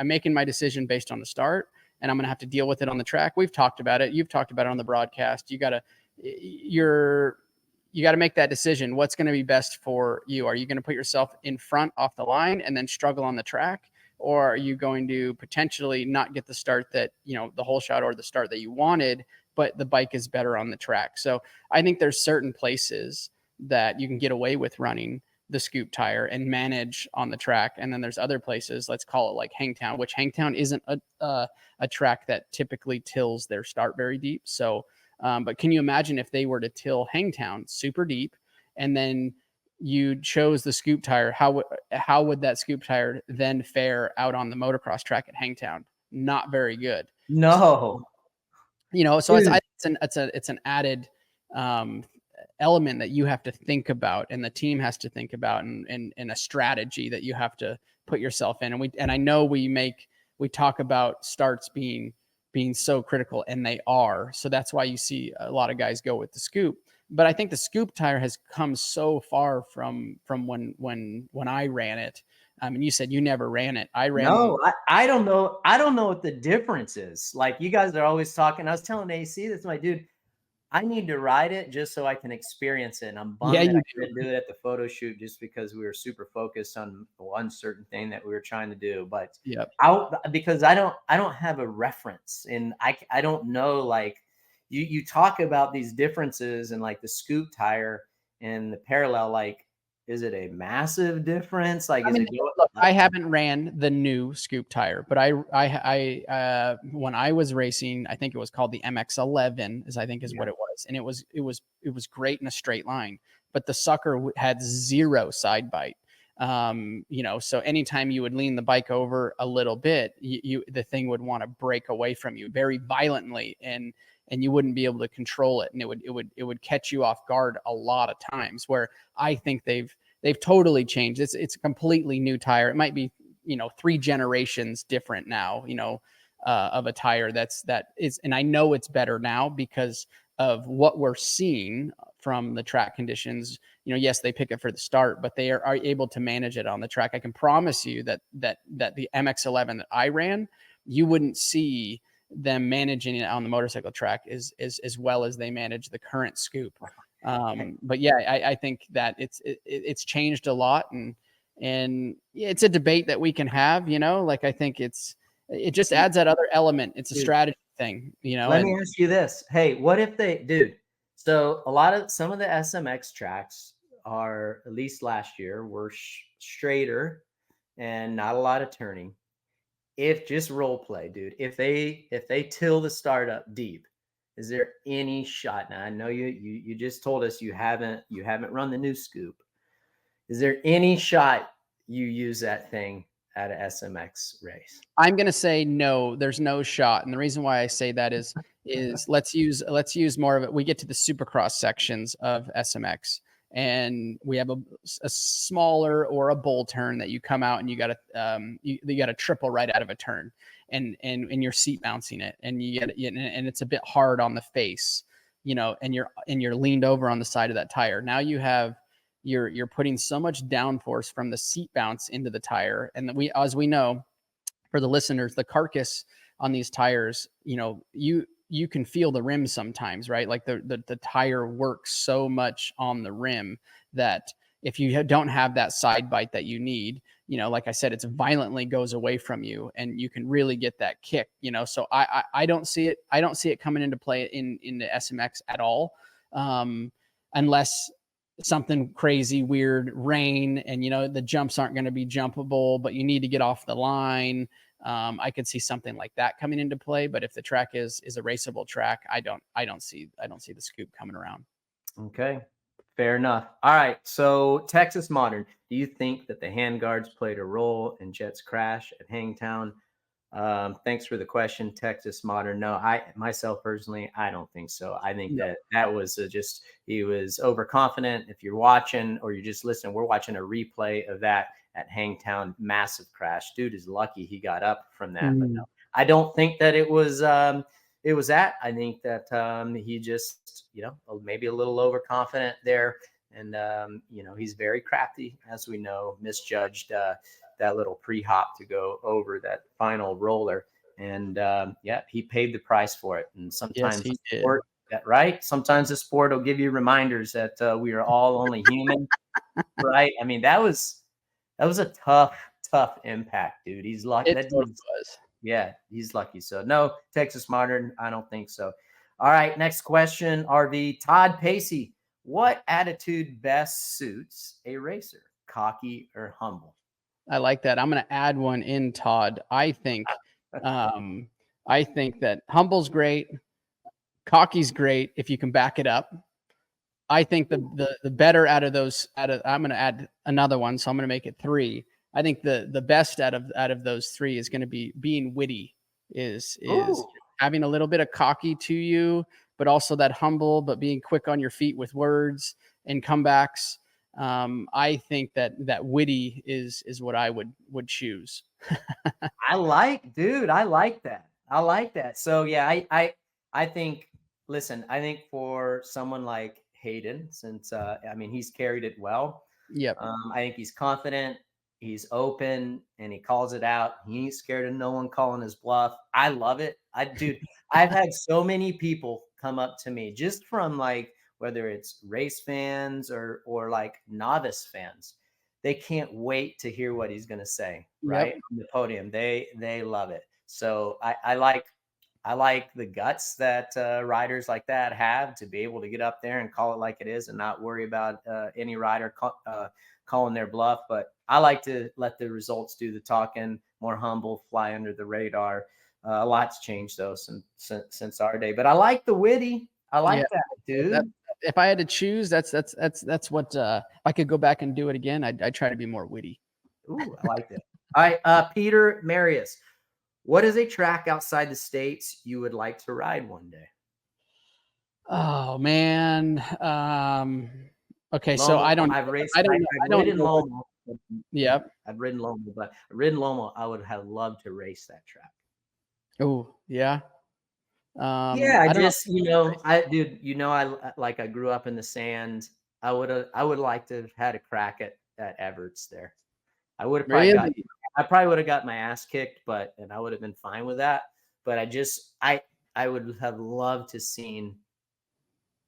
making my decision based on the start, and I'm gonna have to deal with it on the track. We've talked about it. You've talked about it on the broadcast. You got to make that decision. What's going to be best for you? Are you going to put yourself in front off the line and then struggle on the track? Or are you going to potentially not get the start that, the whole shot or the start that you wanted, but the bike is better on the track? So I think there's certain places that you can get away with running the scoop tire and manage on the track. And then there's other places, let's call it like Hangtown, which Hangtown isn't a track that typically tills their start very deep. So, but can you imagine if they were to till Hangtown super deep, and then you chose the scoop tire? How would that scoop tire then fare out on the motocross track at Hangtown? Not very good. No, So it's an added element that you have to think about, and the team has to think about, and a strategy that you have to put yourself in. And I know we talk about starts being so critical, and they are. So that's why you see a lot of guys go with the scoop. But I think the scoop tire has come so far from when I ran it. And you said you never ran it. I ran. No, I don't know. I don't know what the difference is. Like, you guys are always talking. I was telling AC, that's my dude, I need to ride it just so I can experience it. And I'm bummed that I couldn't do it at the photo shoot, just because we were super focused on one certain thing that we were trying to do. But because I don't have a reference, and I don't know, like, you talk about these differences, and like the scoop tire and the parallel, like, is it a massive difference? Like, I haven't ran the new scoop tire, but I when I was racing, I think it was called the MX-11, is what it was, and it was great in a straight line, but the sucker had zero side bite. So anytime you would lean the bike over a little bit, the thing would want to break away from you very violently, and you wouldn't be able to control it, and it would catch you off guard a lot of times. Where I think they've totally changed. It's a completely new tire. It might be 3 generations different now, of a tire that is, and I know it's better now because of what we're seeing from the track conditions. Yes, they pick it for the start, but they are able to manage it on the track. I can promise you that the MX-11 that I ran, you wouldn't see them managing it on the motorcycle track as well as they manage the current scoop. But yeah, I think that it's changed a lot, and it's a debate that we can have, like, I think it just adds that other element. It's a strategy thing, Let me ask you this. Hey, what if so some of the SMX tracks are, at least last year, were straighter and not a lot of turning. If just role play, dude, if they till the start up deep, is there any shot? Now, I know you just told us you haven't run the new scoop. Is there any shot you use that thing at an SMX race? I'm going to say no, there's no shot. And the reason why I say that is let's use more of it. We get to the Supercross sections of SMX, and we have a smaller or a bull turn that you come out and you got to triple right out of a turn, and you're seat bouncing it, and and it's a bit hard on the face, and you're leaned over on the side of that tire. Now you're putting so much downforce from the seat bounce into the tire, and as we know, for the listeners, the carcass on these tires, you can feel the rim sometimes, right? Like the tire works so much on the rim that if you don't have that side bite that you need, like I said, it's violently goes away from you, and you can really get that kick, So I don't see it. I don't see it coming into play in the SMX at all, unless something crazy, weird, rain, and the jumps aren't going to be jumpable, but you need to get off the line. I could see something like that coming into play, but if the track is a raceable track, I don't see the scoop coming around. Okay, Fair enough. All right. So Texas Modern, do you think that the Handguards played a role in Jett's crash at Hangtown? Thanks for the question, Texas Modern. No, I myself personally, I don't think so. I think that was just, he was overconfident. If you're watching or you're just listening, we're watching a replay of that at Hangtown, massive crash. Dude is lucky he got up from that. But no, I don't think that it was that. I think that he just, maybe a little overconfident there. And, he's very crafty, as we know, misjudged that little pre-hop to go over that final roller. And, he paid the price for it. And sometimes sometimes the sport will give you reminders that we are all only human, right? I mean, that was a tough impact, dude. He's lucky. Yeah, he's lucky. So no, Texas Modern, I don't think so. All right, next question, RV. Todd Pacey, what attitude best suits a racer, cocky or humble? I like that. I'm going to add one in, Todd. I think that humble's great, cocky's great if you can back it up. I think the better out of those, I'm going to add another one, so I'm going to make it 3. I think the best out of those 3 is going to be being witty, is having a little bit of cocky to you, but also that humble, but being quick on your feet with words and comebacks. I think that witty is what I would choose. I like that. So yeah, I think, listen, I think for someone like Hayden, since he's carried it well. Yep. I think he's confident, he's open, and he calls it out. He ain't scared of no one calling his bluff. I love it. I've had so many people come up to me just from like, whether it's race fans or like novice fans, they can't wait to hear what he's going to say, right? On the podium. They love it. So I like the guts that riders like that have to be able to get up there and call it like it is and not worry about any rider calling their bluff. But I like to let the results do the talking, more humble, fly under the radar. A lot's changed though since our day, but I like the witty. I like that, dude. If I had to choose, that's what if I could go back and do it again, I'd try to be more witty. Ooh, I like that. All right, Peter Marius, what is a track outside the States you would like to ride one day? Oh man. Okay, Lomo, so I don't. I've ridden Lomo. Yep. I've ridden Lomo, but I would have loved to race that track. Oh yeah. I grew up in the sand. I would like to have had a crack at Everett's there. I would have probably would have got my ass kicked, and I would have been fine with that. But I would have loved to seen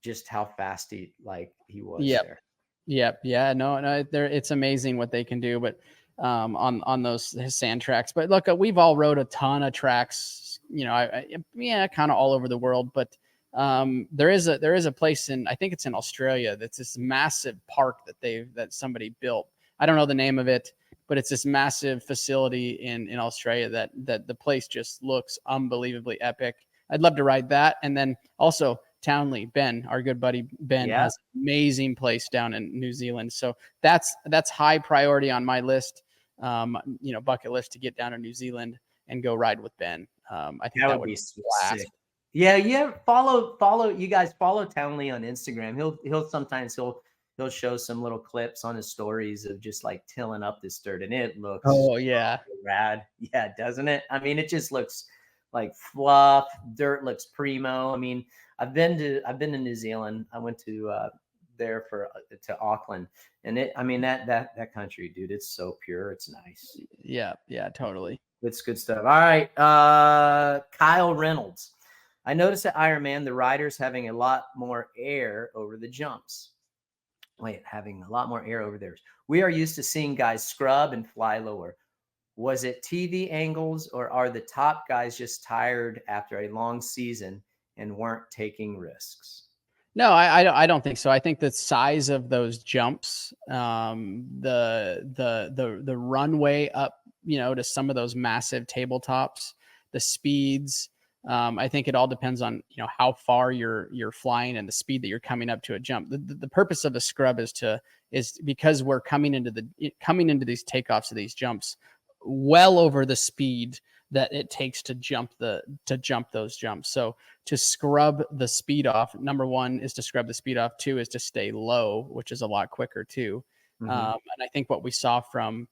just how fast he was there. Yep. Yeah. No. It's amazing what they can do, but on those sand tracks. But look, we've all rode a ton of tracks, kind of all over the world. But there is a place I think it's in Australia, that's this massive park that somebody built. I don't know the name of it, but it's this massive facility in Australia that the place just looks unbelievably epic. I'd love to ride that. And then also Townley, Ben, our good buddy Ben, has an amazing place down in New Zealand. So that's high priority on my list, bucket list, to get down to New Zealand and go ride with Ben. I think that would be sick. Yeah. Follow you guys. Follow Townley on Instagram. He'll sometimes show some little clips on his stories of just like tilling up this dirt, and it looks rad. Yeah, doesn't it? I mean, it just looks like fluff. Dirt looks primo. I mean, I've been to New Zealand. I went to there to Auckland, and that country, dude, it's so pure. It's nice. Yeah, totally. It's good stuff. All right, Kyle Reynolds. I noticed at Ironman the riders having a lot more air over the jumps. Having a lot more air over theirs. We are used to seeing guys scrub and fly lower. Was it TV angles, or are the top guys just tired after a long season and weren't taking risks? No, I don't think so. I think the size of those jumps, the runway up, to some of those massive tabletops, the speeds, I think it all depends on, how far you're flying and the speed that you're coming up to a jump. The purpose of the scrub is because we're coming into these takeoffs of these jumps well over the speed that it takes to jump those jumps. So to scrub the speed off, number one is to scrub the speed off. Two is to stay low, which is a lot quicker too. And I think what we saw from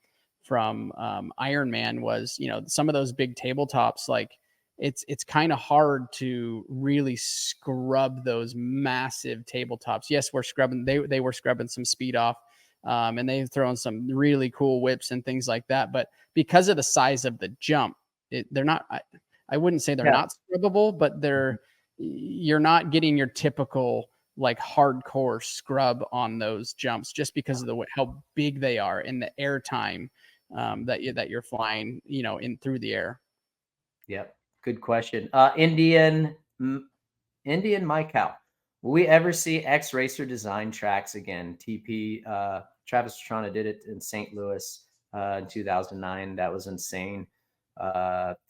Ironman was, some of those big tabletops, like it's kind of hard to really scrub those massive tabletops. Yes, we're scrubbing, they were scrubbing some speed off, and they've thrown some really cool whips and things like that. But because of the size of the jump, they're not, I wouldn't say they're not scrubbable, but you're not getting your typical like hardcore scrub on those jumps just because of how big they are and the air time that you're flying, in through the air. Yep. Good question. Indian Mike Howe. Will we ever see X Racer design tracks again? TP, Travis Pastrana did it in St. Louis in 2009. That was insane.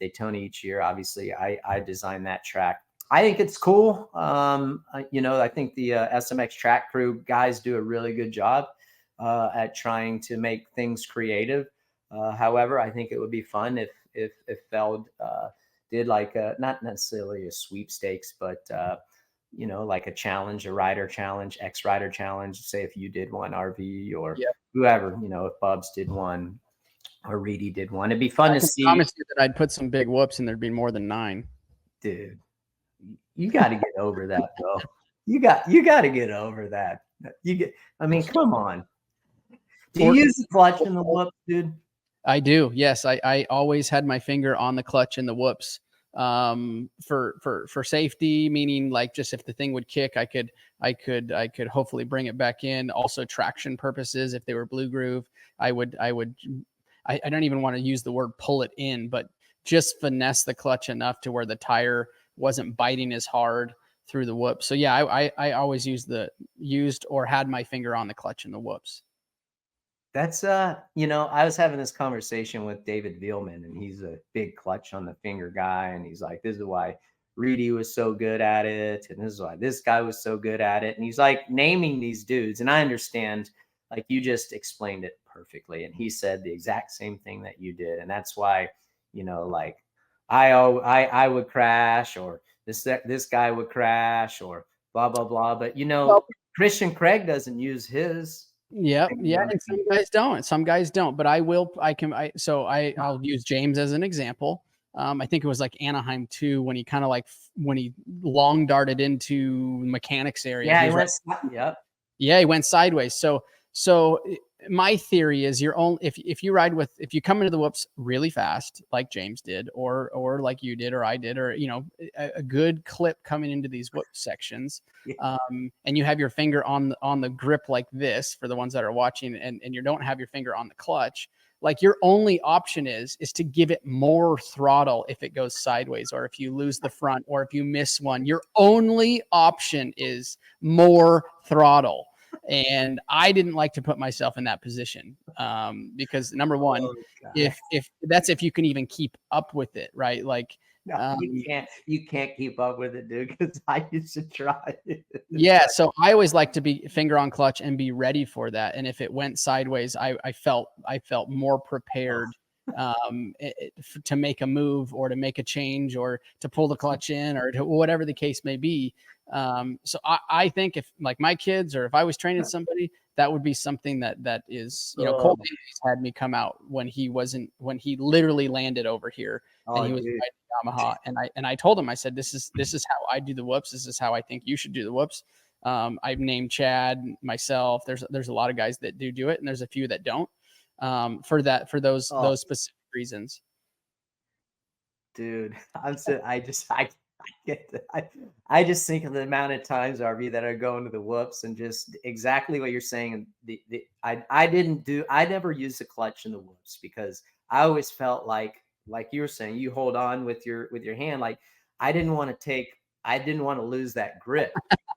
Daytona each year. Obviously, I designed that track. I think it's cool. I think the SMX track crew guys do a really good job at trying to make things creative. However, I think it would be fun if Feld did like not necessarily a sweepstakes, but like a challenge, a rider challenge, X rider challenge. Say if you did one, RV or whoever, if Bubs did one or Reedy did one, it'd be fun to see. I promise you that I'd put some big whoops and there'd be more than 9. Dude, you got to get over that, bro. You got to get over that. Come on. Do you use the clutch in the whoops, dude? I do. Yes. I always had my finger on the clutch in the whoops, for safety, meaning like just if the thing would kick, I could hopefully bring it back in. Also traction purposes. If they were blue groove, I don't even want to use the word pull it in, but just finesse the clutch enough to where the tire wasn't biting as hard through the whoop. So yeah, I always used or had my finger on the clutch in the whoops. That's I was having this conversation with David Vielman, and he's a big clutch on the finger guy, and he's like, this is why Reedy was so good at it, and this is why this guy was so good at it. And he's like naming these dudes, and I understand, like you just explained it perfectly. And he said the exact same thing that you did, and that's why, like I would crash, or this guy would crash, or blah blah blah. But Christian Craig doesn't use his. Yeah. And some guys don't, but I'll use James as an example. I think it was like Anaheim 2 when he long darted into mechanics area. Yeah, he went sideways. So my theory is if you come into the whoops really fast, like James did, or like you did, or I did, or, a good clip coming into these whoop sections, and you have your finger on the grip like this for the ones that are watching, and you don't have your finger on the clutch, like your only option is to give it more throttle if it goes sideways, or if you lose the front, or if you miss one, your only option is more throttle. And I didn't like to put myself in that position, because number one, if you can even keep up with it, right? Like, you can't keep up with it, dude, because I used to try. Yeah. So I always like to be finger on clutch and be ready for that. And if it went sideways, I felt more prepared to make a move, or to make a change, or to pull the clutch in, or to whatever the case may be. So I think if like my kids, or if I was training somebody, that would be something that is, Cole had me come out when he literally landed over here, and he was riding Yamaha. And I told him, I said, this is how I do the whoops. This is how I think you should do the whoops. I've named Chad, myself. There's a lot of guys that do it, and there's a few that don't, for those specific reasons. Dude, I just think of the amount of times, RV, that I go into the whoops, and just exactly what you're saying. I never used the clutch in the whoops, because I always felt like you were saying, you hold on with your hand. Like I didn't want to lose that grip.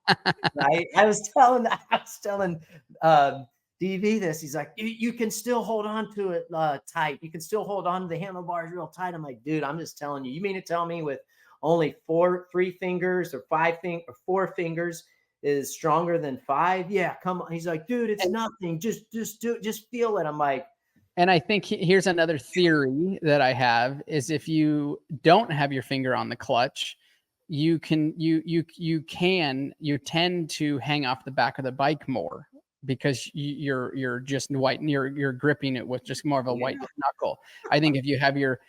I was telling DV this. He's like, you can still hold on to it tight. You can still hold on to the handlebars real tight. I'm like, dude, I'm just telling you. You mean to tell me with only three fingers or four fingers is stronger than 5. Yeah, come on. He's like, dude, it's nothing. Just feel it. I'm like, and I think here's another theory that I have is if you don't have your finger on the clutch, you tend to hang off the back of the bike more because you're just you're gripping it with just more of a white knuckle. I think if you have your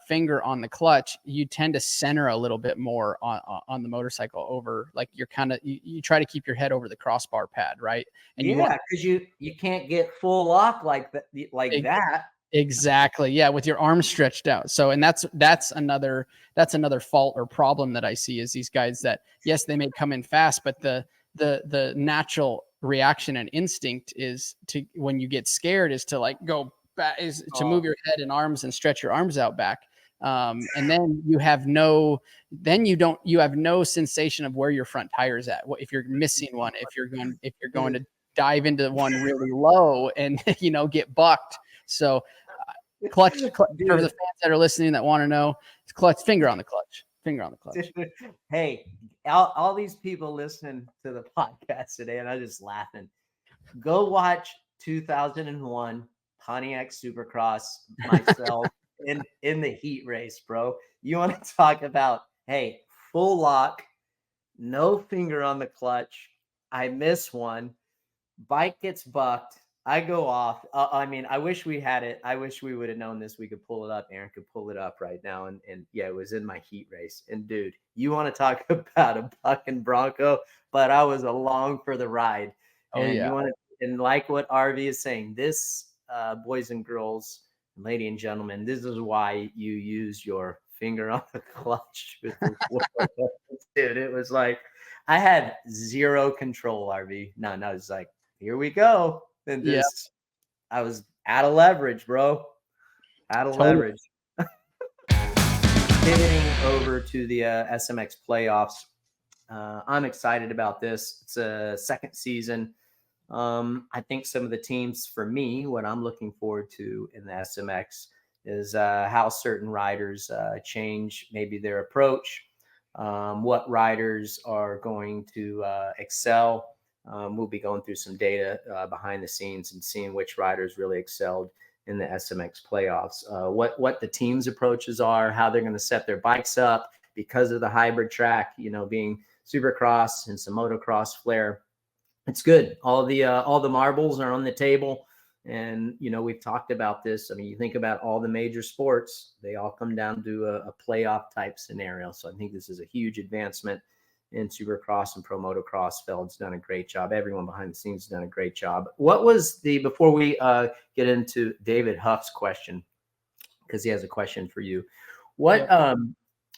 finger on the clutch, you tend to center a little bit more on the motorcycle over, like you're kind of you try to keep your head over the crossbar pad, right? And because you can't get full lock like that that. Exactly. Yeah, with your arms stretched out. So, and that's another fault or problem that I see is these guys that, yes, they may come in fast, but the natural reaction and instinct is to, when you get scared, is to like go back, is to move your head and arms and stretch your arms out back. And then you have no sensation of where your front tire is at. If you're missing one, if you're going to dive into one really low and, get bucked. So clutch for the fans that are listening that want to know, it's clutch, finger on the clutch. Hey, all these people listening to the podcast today, and I'm just laughing. Go watch 2001 Pontiac Supercross myself in the heat race, bro. You want to talk about, hey, full lock, no finger on the clutch. I miss one. Bike gets bucked. I go off. I wish we had it. I wish we would have known this. We could pull it up. Aaron could pull it up right now. And yeah, it was in my heat race. And dude, you want to talk about a bucking Bronco, but I was along for the ride. And and like what RV is saying, this, boys and girls, ladies and gentlemen, this is why you use your finger on the clutch. Dude, it was like, I had zero control, RV. No, it's like, here we go. And I was out of leverage, bro. Out of leverage. Pivoting over to the SMX playoffs. I'm excited about this. It's a second season. I think some of the teams, for me, what I'm looking forward to in the SMX is how certain riders change maybe their approach, what riders are going to excel. We'll be going through some data behind the scenes and seeing which riders really excelled in the SMX playoffs, what the team's approaches are, how they're going to set their bikes up because of the hybrid track, being Supercross and some motocross flair. It's good. All the marbles are on the table. And, we've talked about this. I mean, you think about all the major sports, they all come down to a playoff type scenario. So I think this is a huge advancement in Supercross and Pro Motocross. Feld's done a great job. Everyone behind the scenes has done a great job. What was before we get into David Huff's question, because he has a question for you. What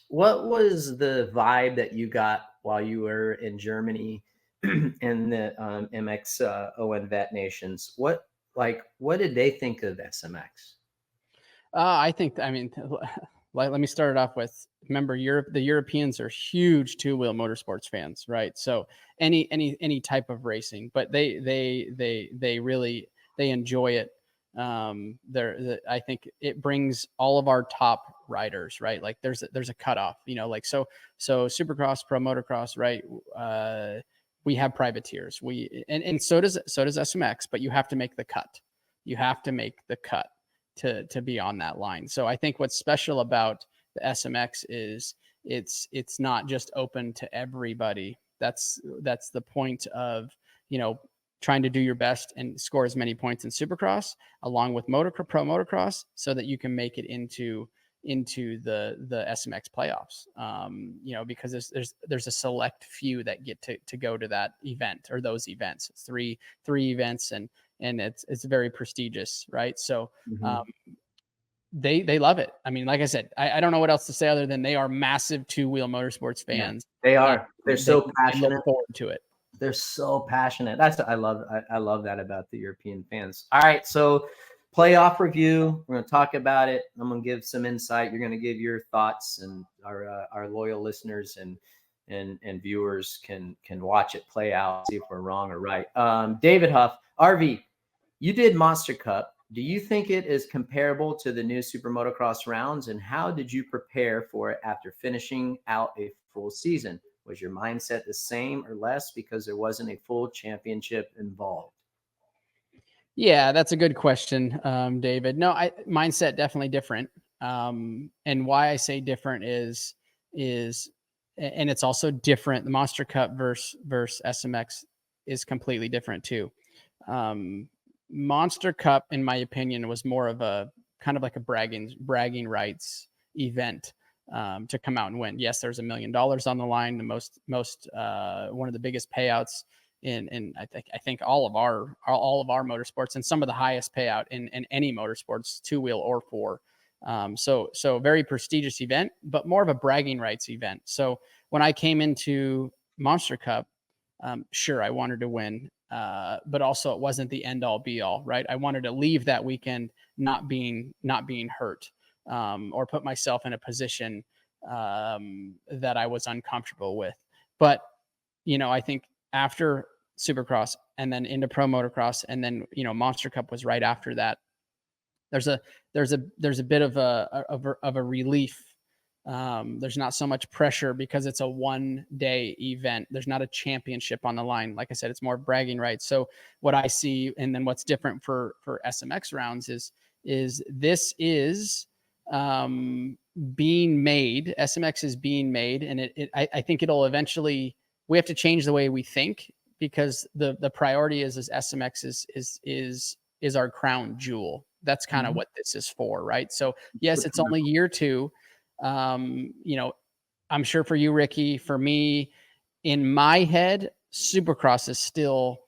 was the vibe that you got while you were in Germany in the MX ON Vet Nations? What did they think of SMX? Let me start it off with, remember, the Europeans are huge two-wheel motorsports fans, right? So any type of racing, but they really enjoy it. I think it brings all of our top riders, right? Like there's a cutoff, so Supercross, Pro Motocross, right? We have privateers. And so does SMX, but you have to make the cut. You have to make the cut to be on that line. So I think what's special about the SMX is it's not just open to everybody. That's the point of, trying to do your best and score as many points in Supercross along with Pro Motocross so that you can make it into the SMX playoffs. Because there's a select few that get to go to that event or those events. It's three events and it's very prestigious, right? So they love it. I mean, like I said, I don't know what else to say other than they are massive two-wheel motorsports fans. Yeah, they are. They're so passionate. Look forward to it. They're so passionate. I love that about the European fans. All right, so playoff review. We're going to talk about it. I'm going to give some insight. You're going to give your thoughts, and our loyal listeners and viewers can watch it play out, see if we're wrong or right. David Huff, RV, you did Monster Cup. Do you think it is comparable to the new Super Motocross rounds? And how did you prepare for it after finishing out a full season? Was your mindset the same or less because there wasn't a full championship involved? Yeah, that's a good question, David. No, mindset definitely different. And why I say different is, and it's also different. The Monster Cup versus SMX is completely different too. Monster Cup, in my opinion, was more of a kind of like a bragging rights event to come out and win. Yes, there's $1 million on the line, the most one of the biggest payouts in I think all of our motorsports, and some of the highest payout in any motorsports, 2-wheel or 4. So very prestigious event, but more of a bragging rights event. So when I came into Monster Cup, sure, I wanted to win, but also it wasn't the end all be all, right? I wanted to leave that weekend not being hurt, or put myself in a position that I was uncomfortable with. But I think after Supercross and then into Pro Motocross, and then Monster Cup was right after that. There's a bit of a relief. There's not so much pressure because it's a 1-day event. There's not a championship on the line. Like I said, it's more bragging rights. So what I see, and then what's different for SMX rounds is this is being made. SMX is being made, and I think it'll eventually. We have to change the way we think, because the priority is SMX is our crown jewel. That's kind of what this is for, right? So yes, it's only year 2. I'm sure for you, Ricky, for me, in my head, Supercross is still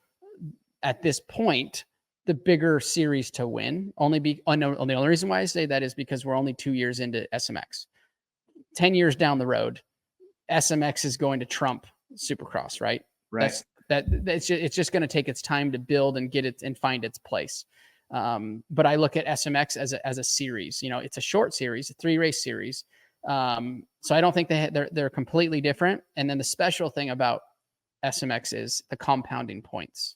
at this point the bigger series to win. The only reason why I say that is because we're only 2 years into SMX. 10 years down the road, SMX is going to trump Supercross, right? Right. It's just going to take its time to build and get it and find its place. But I look at SMX as a series. It's a short series, a 3-race series. So I don't think they're completely different. And then the special thing about SMX is the compounding points,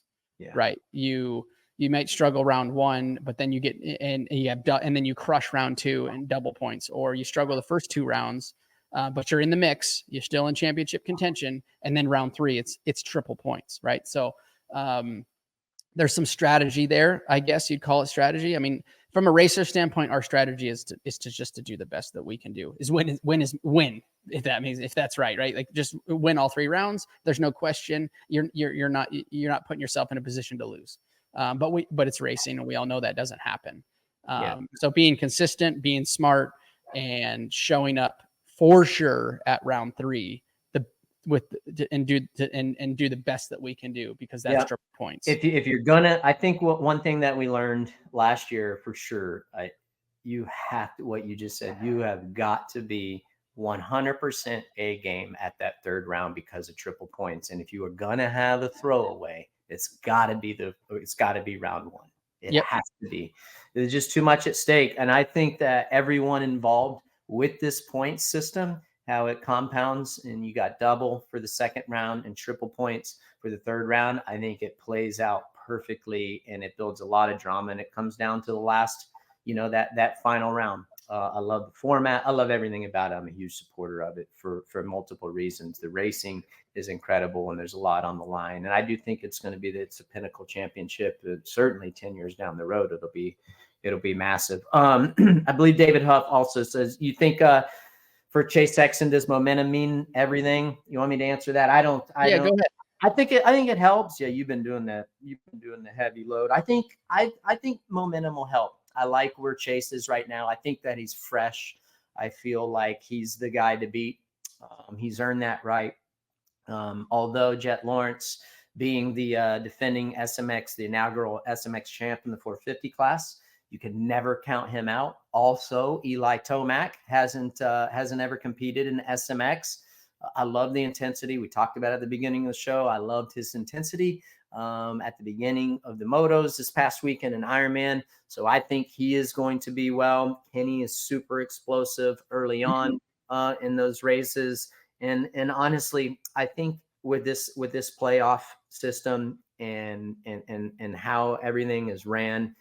right? You might struggle round 1, but then you get and then you crush round 2 and double points, or you struggle the first 2 rounds. But you're in the mix, you're still in championship contention, and then round 3, it's triple points, right? So there's some strategy there, I guess you'd call it strategy. I mean, from a racer standpoint, our strategy is to just to do the best that we can do. Is win, if that's right? Like just win all 3 rounds. There's no question. You're not putting yourself in a position to lose. But it's racing, and we all know that doesn't happen. So being consistent, being smart, and showing up for sure at round 3, and do the best that we can do, because that's triple points. If you're gonna, I think one thing that we learned last year for sure, you have to, what you just said, you have got to be 100% A game at that 3rd round because of triple points. And if you are gonna have a throwaway, it's got to be round 1. It has to be. There's just too much at stake, and I think that everyone involved with this point system, how it compounds, and you got double for the 2nd round and triple points for the 3rd round. I think it plays out perfectly, and it builds a lot of drama, and it comes down to the last, that final round. I love the format. I love everything about it. I'm a huge supporter of it for multiple reasons. The racing is incredible, and there's a lot on the line. And I do think it's going to be it's a pinnacle championship. Certainly 10 years down the road, it'll be massive. I believe David Huff also says, you think for Chase Sexton, does momentum mean everything? You want me to answer that? I don't. Go ahead. I think it helps. Yeah, you've been doing that. You've been doing the heavy load. I think momentum will help. I like where Chase is right now. I think that he's fresh. I feel like he's the guy to beat. He's earned that right. Although Jett Lawrence, being the defending SMX, the inaugural SMX champ in the 450 class, you can never count him out. Also, Eli Tomac hasn't ever competed in SMX. I love the intensity. We talked about it at the beginning of the show. I loved his intensity at the beginning of the motos this past weekend in Ironman. So I think he is going to be well. Kenny is super explosive early on in those races. And honestly, I think with this playoff system and how everything is ran,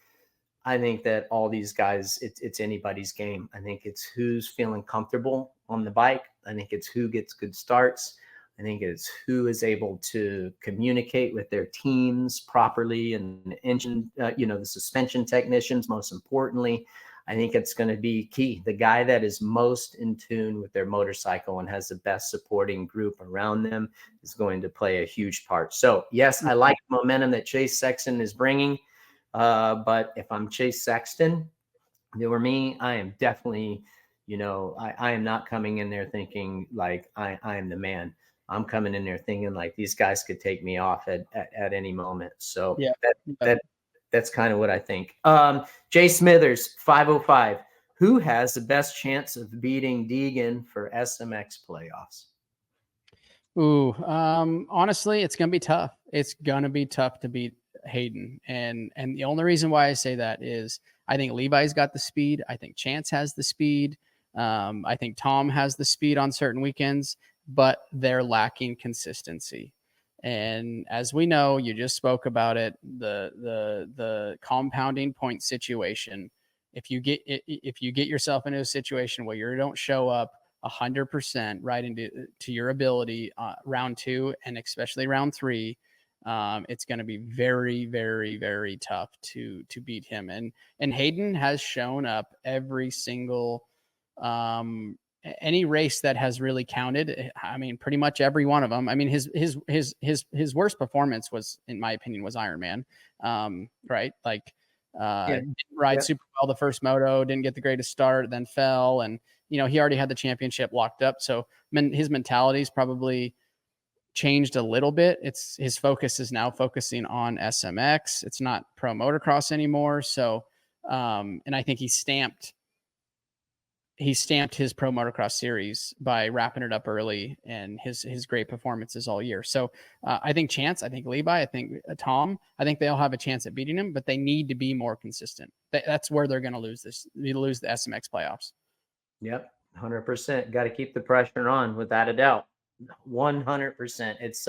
I think that all these guys, it's anybody's game. I think it's who's feeling comfortable on the bike. I think it's who gets good starts. I think it's who is able to communicate with their teams properly, and the engine, the suspension technicians, most importantly. I think it's going to be key. The guy that is most in tune with their motorcycle and has the best supporting group around them is going to play a huge part. So, yes, I like the momentum that Chase Sexton is bringing. But if I'm Chase Sexton, if it were me, I am definitely, I am not coming in there thinking like I am the man. I'm coming in there thinking like these guys could take me off at any moment. So Yeah. that's kind of what I think. Jay Smithers, 505. Who has the best chance of beating Deegan for SMX playoffs? Ooh, honestly, it's gonna be tough. It's gonna be tough to beat Hayden, and the only reason why I say that is I think Levi's got the speed. I think Chance has the speed. I think Tom has the speed on certain weekends, but they're lacking consistency. And as we know, you just spoke about it, the compounding point situation. If you get yourself into a situation where you don't show up 100% right into your ability round 2 and especially round 3, it's going to be very, very, very tough to beat him. And Hayden has shown up every single any race that has really counted. I mean, pretty much every one of them. I mean, his worst performance was, in my opinion, was Ironman. Right? Like, didn't ride super well the first moto, didn't get the greatest start, then fell, and he already had the championship locked up. So his mentality's probably changed a little bit. His focus is now focusing on SMX. It's not Pro Motocross anymore. So, and I think he stamped his Pro Motocross series by wrapping it up early and his great performances all year. So I think Chance, I think Levi, I think Tom, I think they all have a chance at beating him, but they need to be more consistent. That's where they're going to lose this. They lose the SMX playoffs. Yep, 100%. Got to keep the pressure on, without a doubt. 100%. It's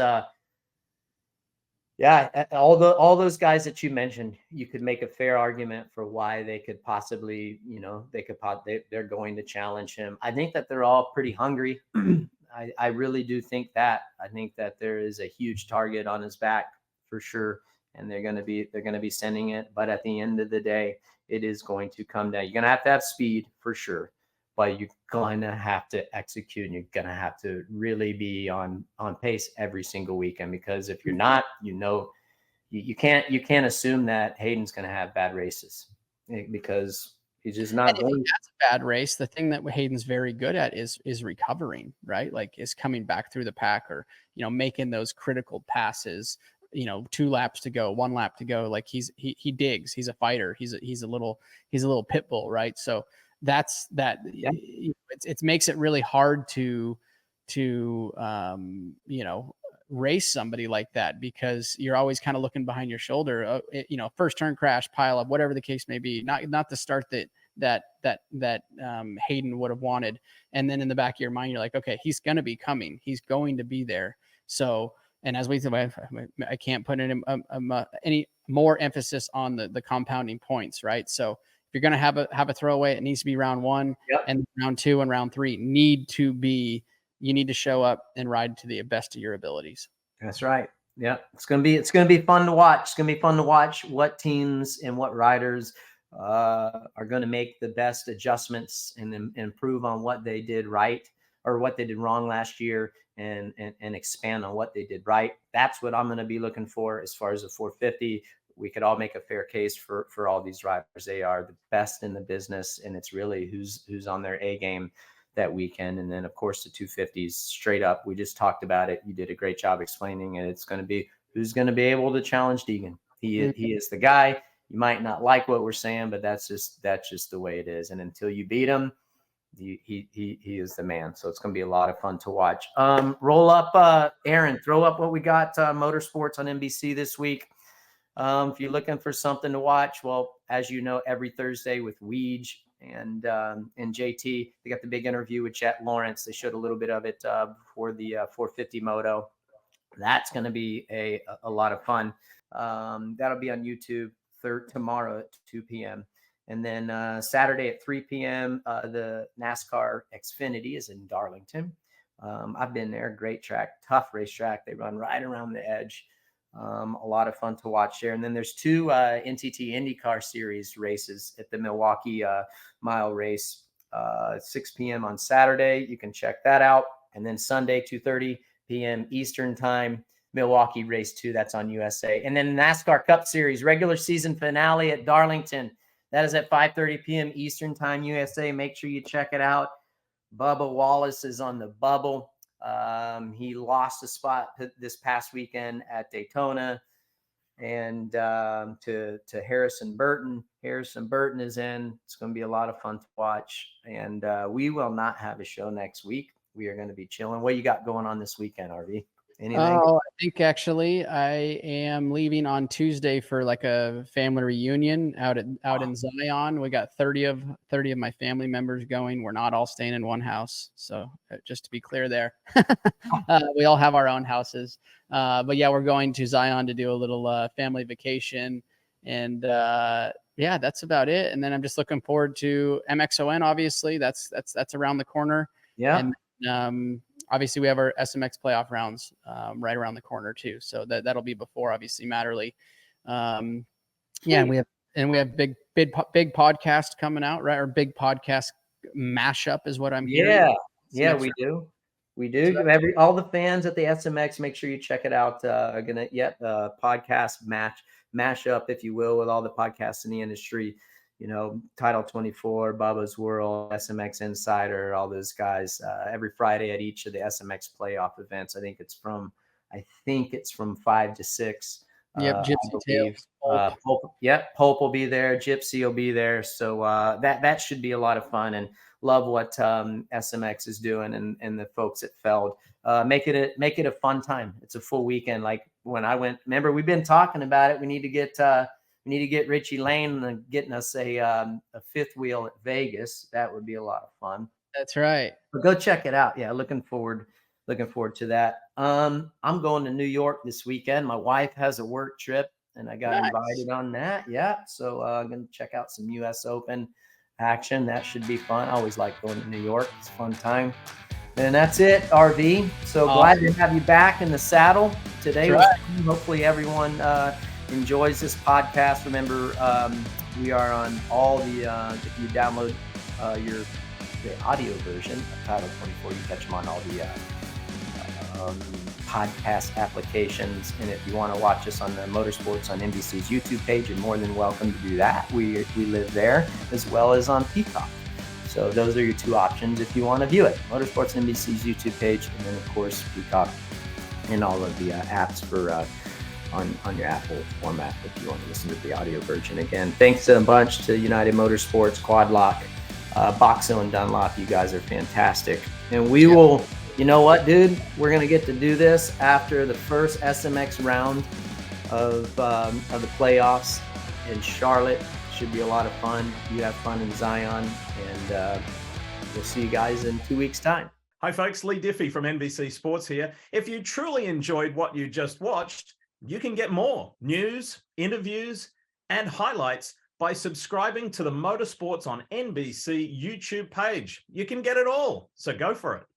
all those guys that you mentioned, you could make a fair argument for why they could possibly, they're going to challenge him. I think that they're all pretty hungry. I really do think that. I think that there is a huge target on his back for sure, and they're going to be sending it. But at the end of the day, it is going to come down. You're going to have speed for sure, but you're going to have to execute, and you're going to have to really be on pace every single weekend, because if you're not, you can't assume that Hayden's going to have bad races, because he's just not going. That's a bad race. The thing that Hayden's very good at is recovering, right? Like, is coming back through the pack, or making those critical passes. 2 laps to go, 1 lap to go. Like, he digs. He's a fighter. He's a little pit bull, right? So that's that. Yeah. It makes it really hard to race somebody like that, because you're always kind of looking behind your shoulder. First turn crash, pile up, whatever the case may be. Not the start that Hayden would have wanted. And then in the back of your mind, you're like, okay, he's going to be coming. He's going to be there. So, and as we said, I can't put any more emphasis on the compounding points, right? So if you're going to have a throwaway, it needs to be round 1, and round 2 and round 3 you need to show up and ride to the best of your abilities. That's right. Yeah. It's going to be fun to watch. It's going to be fun to watch what teams and what riders are going to make the best adjustments and improve on what they did right or what they did wrong last year, and expand on what they did right. That's what I'm going to be looking for as far as the 450. We could all make a fair case for all these riders. They are the best in the business, and it's really who's on their A game that weekend. And then, of course, the 250s straight up. We just talked about it. You did a great job explaining it. It's going to be who's going to be able to challenge Deegan. He is the guy. You might not like what we're saying, but that's just the way it is. And until you beat him, he is the man. So it's going to be a lot of fun to watch. Roll up, Aaron. Throw up what we got. Motorsports on NBC this week. If you're looking for something to watch, well, as you know, every Thursday with Weege and JT, they got the big interview with Jett Lawrence. They showed a little bit of it before the 450 moto. That's going to be a lot of fun. That'll be on YouTube tomorrow at 2 p.m. And then Saturday at 3 p.m., the NASCAR Xfinity is in Darlington. I've been there. Great track, tough racetrack. They run right around the edge. A lot of fun to watch there. And then there's 2 NTT IndyCar Series races at the Milwaukee Mile Race, 6 p.m. on Saturday. You can check that out. And then Sunday, 2:30 p.m. Eastern time, Milwaukee Race 2. That's on USA. And then NASCAR Cup Series regular season finale at Darlington. That is at 5:30 p.m. Eastern time, USA. Make sure you check it out. Bubba Wallace is on the bubble. He lost a spot this past weekend at Daytona and to Harrison Burton. Harrison Burton is in. It's going to be a lot of fun to watch. And we will not have a show next week. We are going to be chilling. What you got going on this weekend, RV? Anything? Oh, I think actually I am leaving on Tuesday for like a family reunion out in Zion. We got 30 of my family members going. We're not all staying in one house. So just to be clear there, we all have our own houses. But yeah, we're going to Zion to do a little family vacation. And yeah, that's about it. And then I'm just looking forward to MXON. Obviously that's around the corner. Yeah. And obviously we have our SMX playoff rounds right around the corner too. So that'll be before obviously Matterly. Yeah, we have big podcast coming out, right? Or big podcast mashup is what I'm hearing. Yeah, we do. So all the fans at the SMX, make sure you check it out. Are gonna podcast mashup, if you will, with all the podcasts in the industry. You know, Title 24, Bubba's World, SMX Insider, all those guys, every Friday at each of the SMX playoff events. I think it's from 5 to 6. Yep, Gypsy Tales. Pope will be there. Gypsy will be there. So that should be a lot of fun, and love what SMX is doing and the folks at Feld. Make it a fun time. It's a full weekend. Like when I went, remember we've been talking about it. We need to get Richie Lane getting us a fifth wheel at Vegas. That would be a lot of fun. That's right. But go check it out. Yeah, looking forward to that. I'm going to New York this weekend. My wife has a work trip, and I got invited on that. Yeah, so I'm going to check out some U.S. Open action. That should be fun. I always like going to New York. It's a fun time. And that's it, RV. So glad to have you back in the saddle today. Hopefully everyone enjoys this podcast. Remember, we are on all the if you download the audio version of Title 24, you catch them on all the podcast applications. And if you want to watch us on the Motorsports on NBC's YouTube page, you're more than welcome to do that. We live there, as well as on Peacock. So those are your 2 options if you want to view it. Motorsports NBC's YouTube page, and then of course Peacock and all of the apps for on your Apple format if you want to listen to the audio version. Again, thanks a bunch to United Motorsports, Quad Lock, Boxo and Dunlop. You guys are fantastic. And we will, you know what, dude? We're going to get to do this after the first SMX round of the playoffs in Charlotte. Should be a lot of fun. You have fun in Zion, and we'll see you guys in 2 weeks' time. Hi, folks. Lee Diffie from NBC Sports here. If you truly enjoyed what you just watched, you can get more news, interviews, and highlights by subscribing to the Motorsports on NBC YouTube page. You can get it all, so go for it.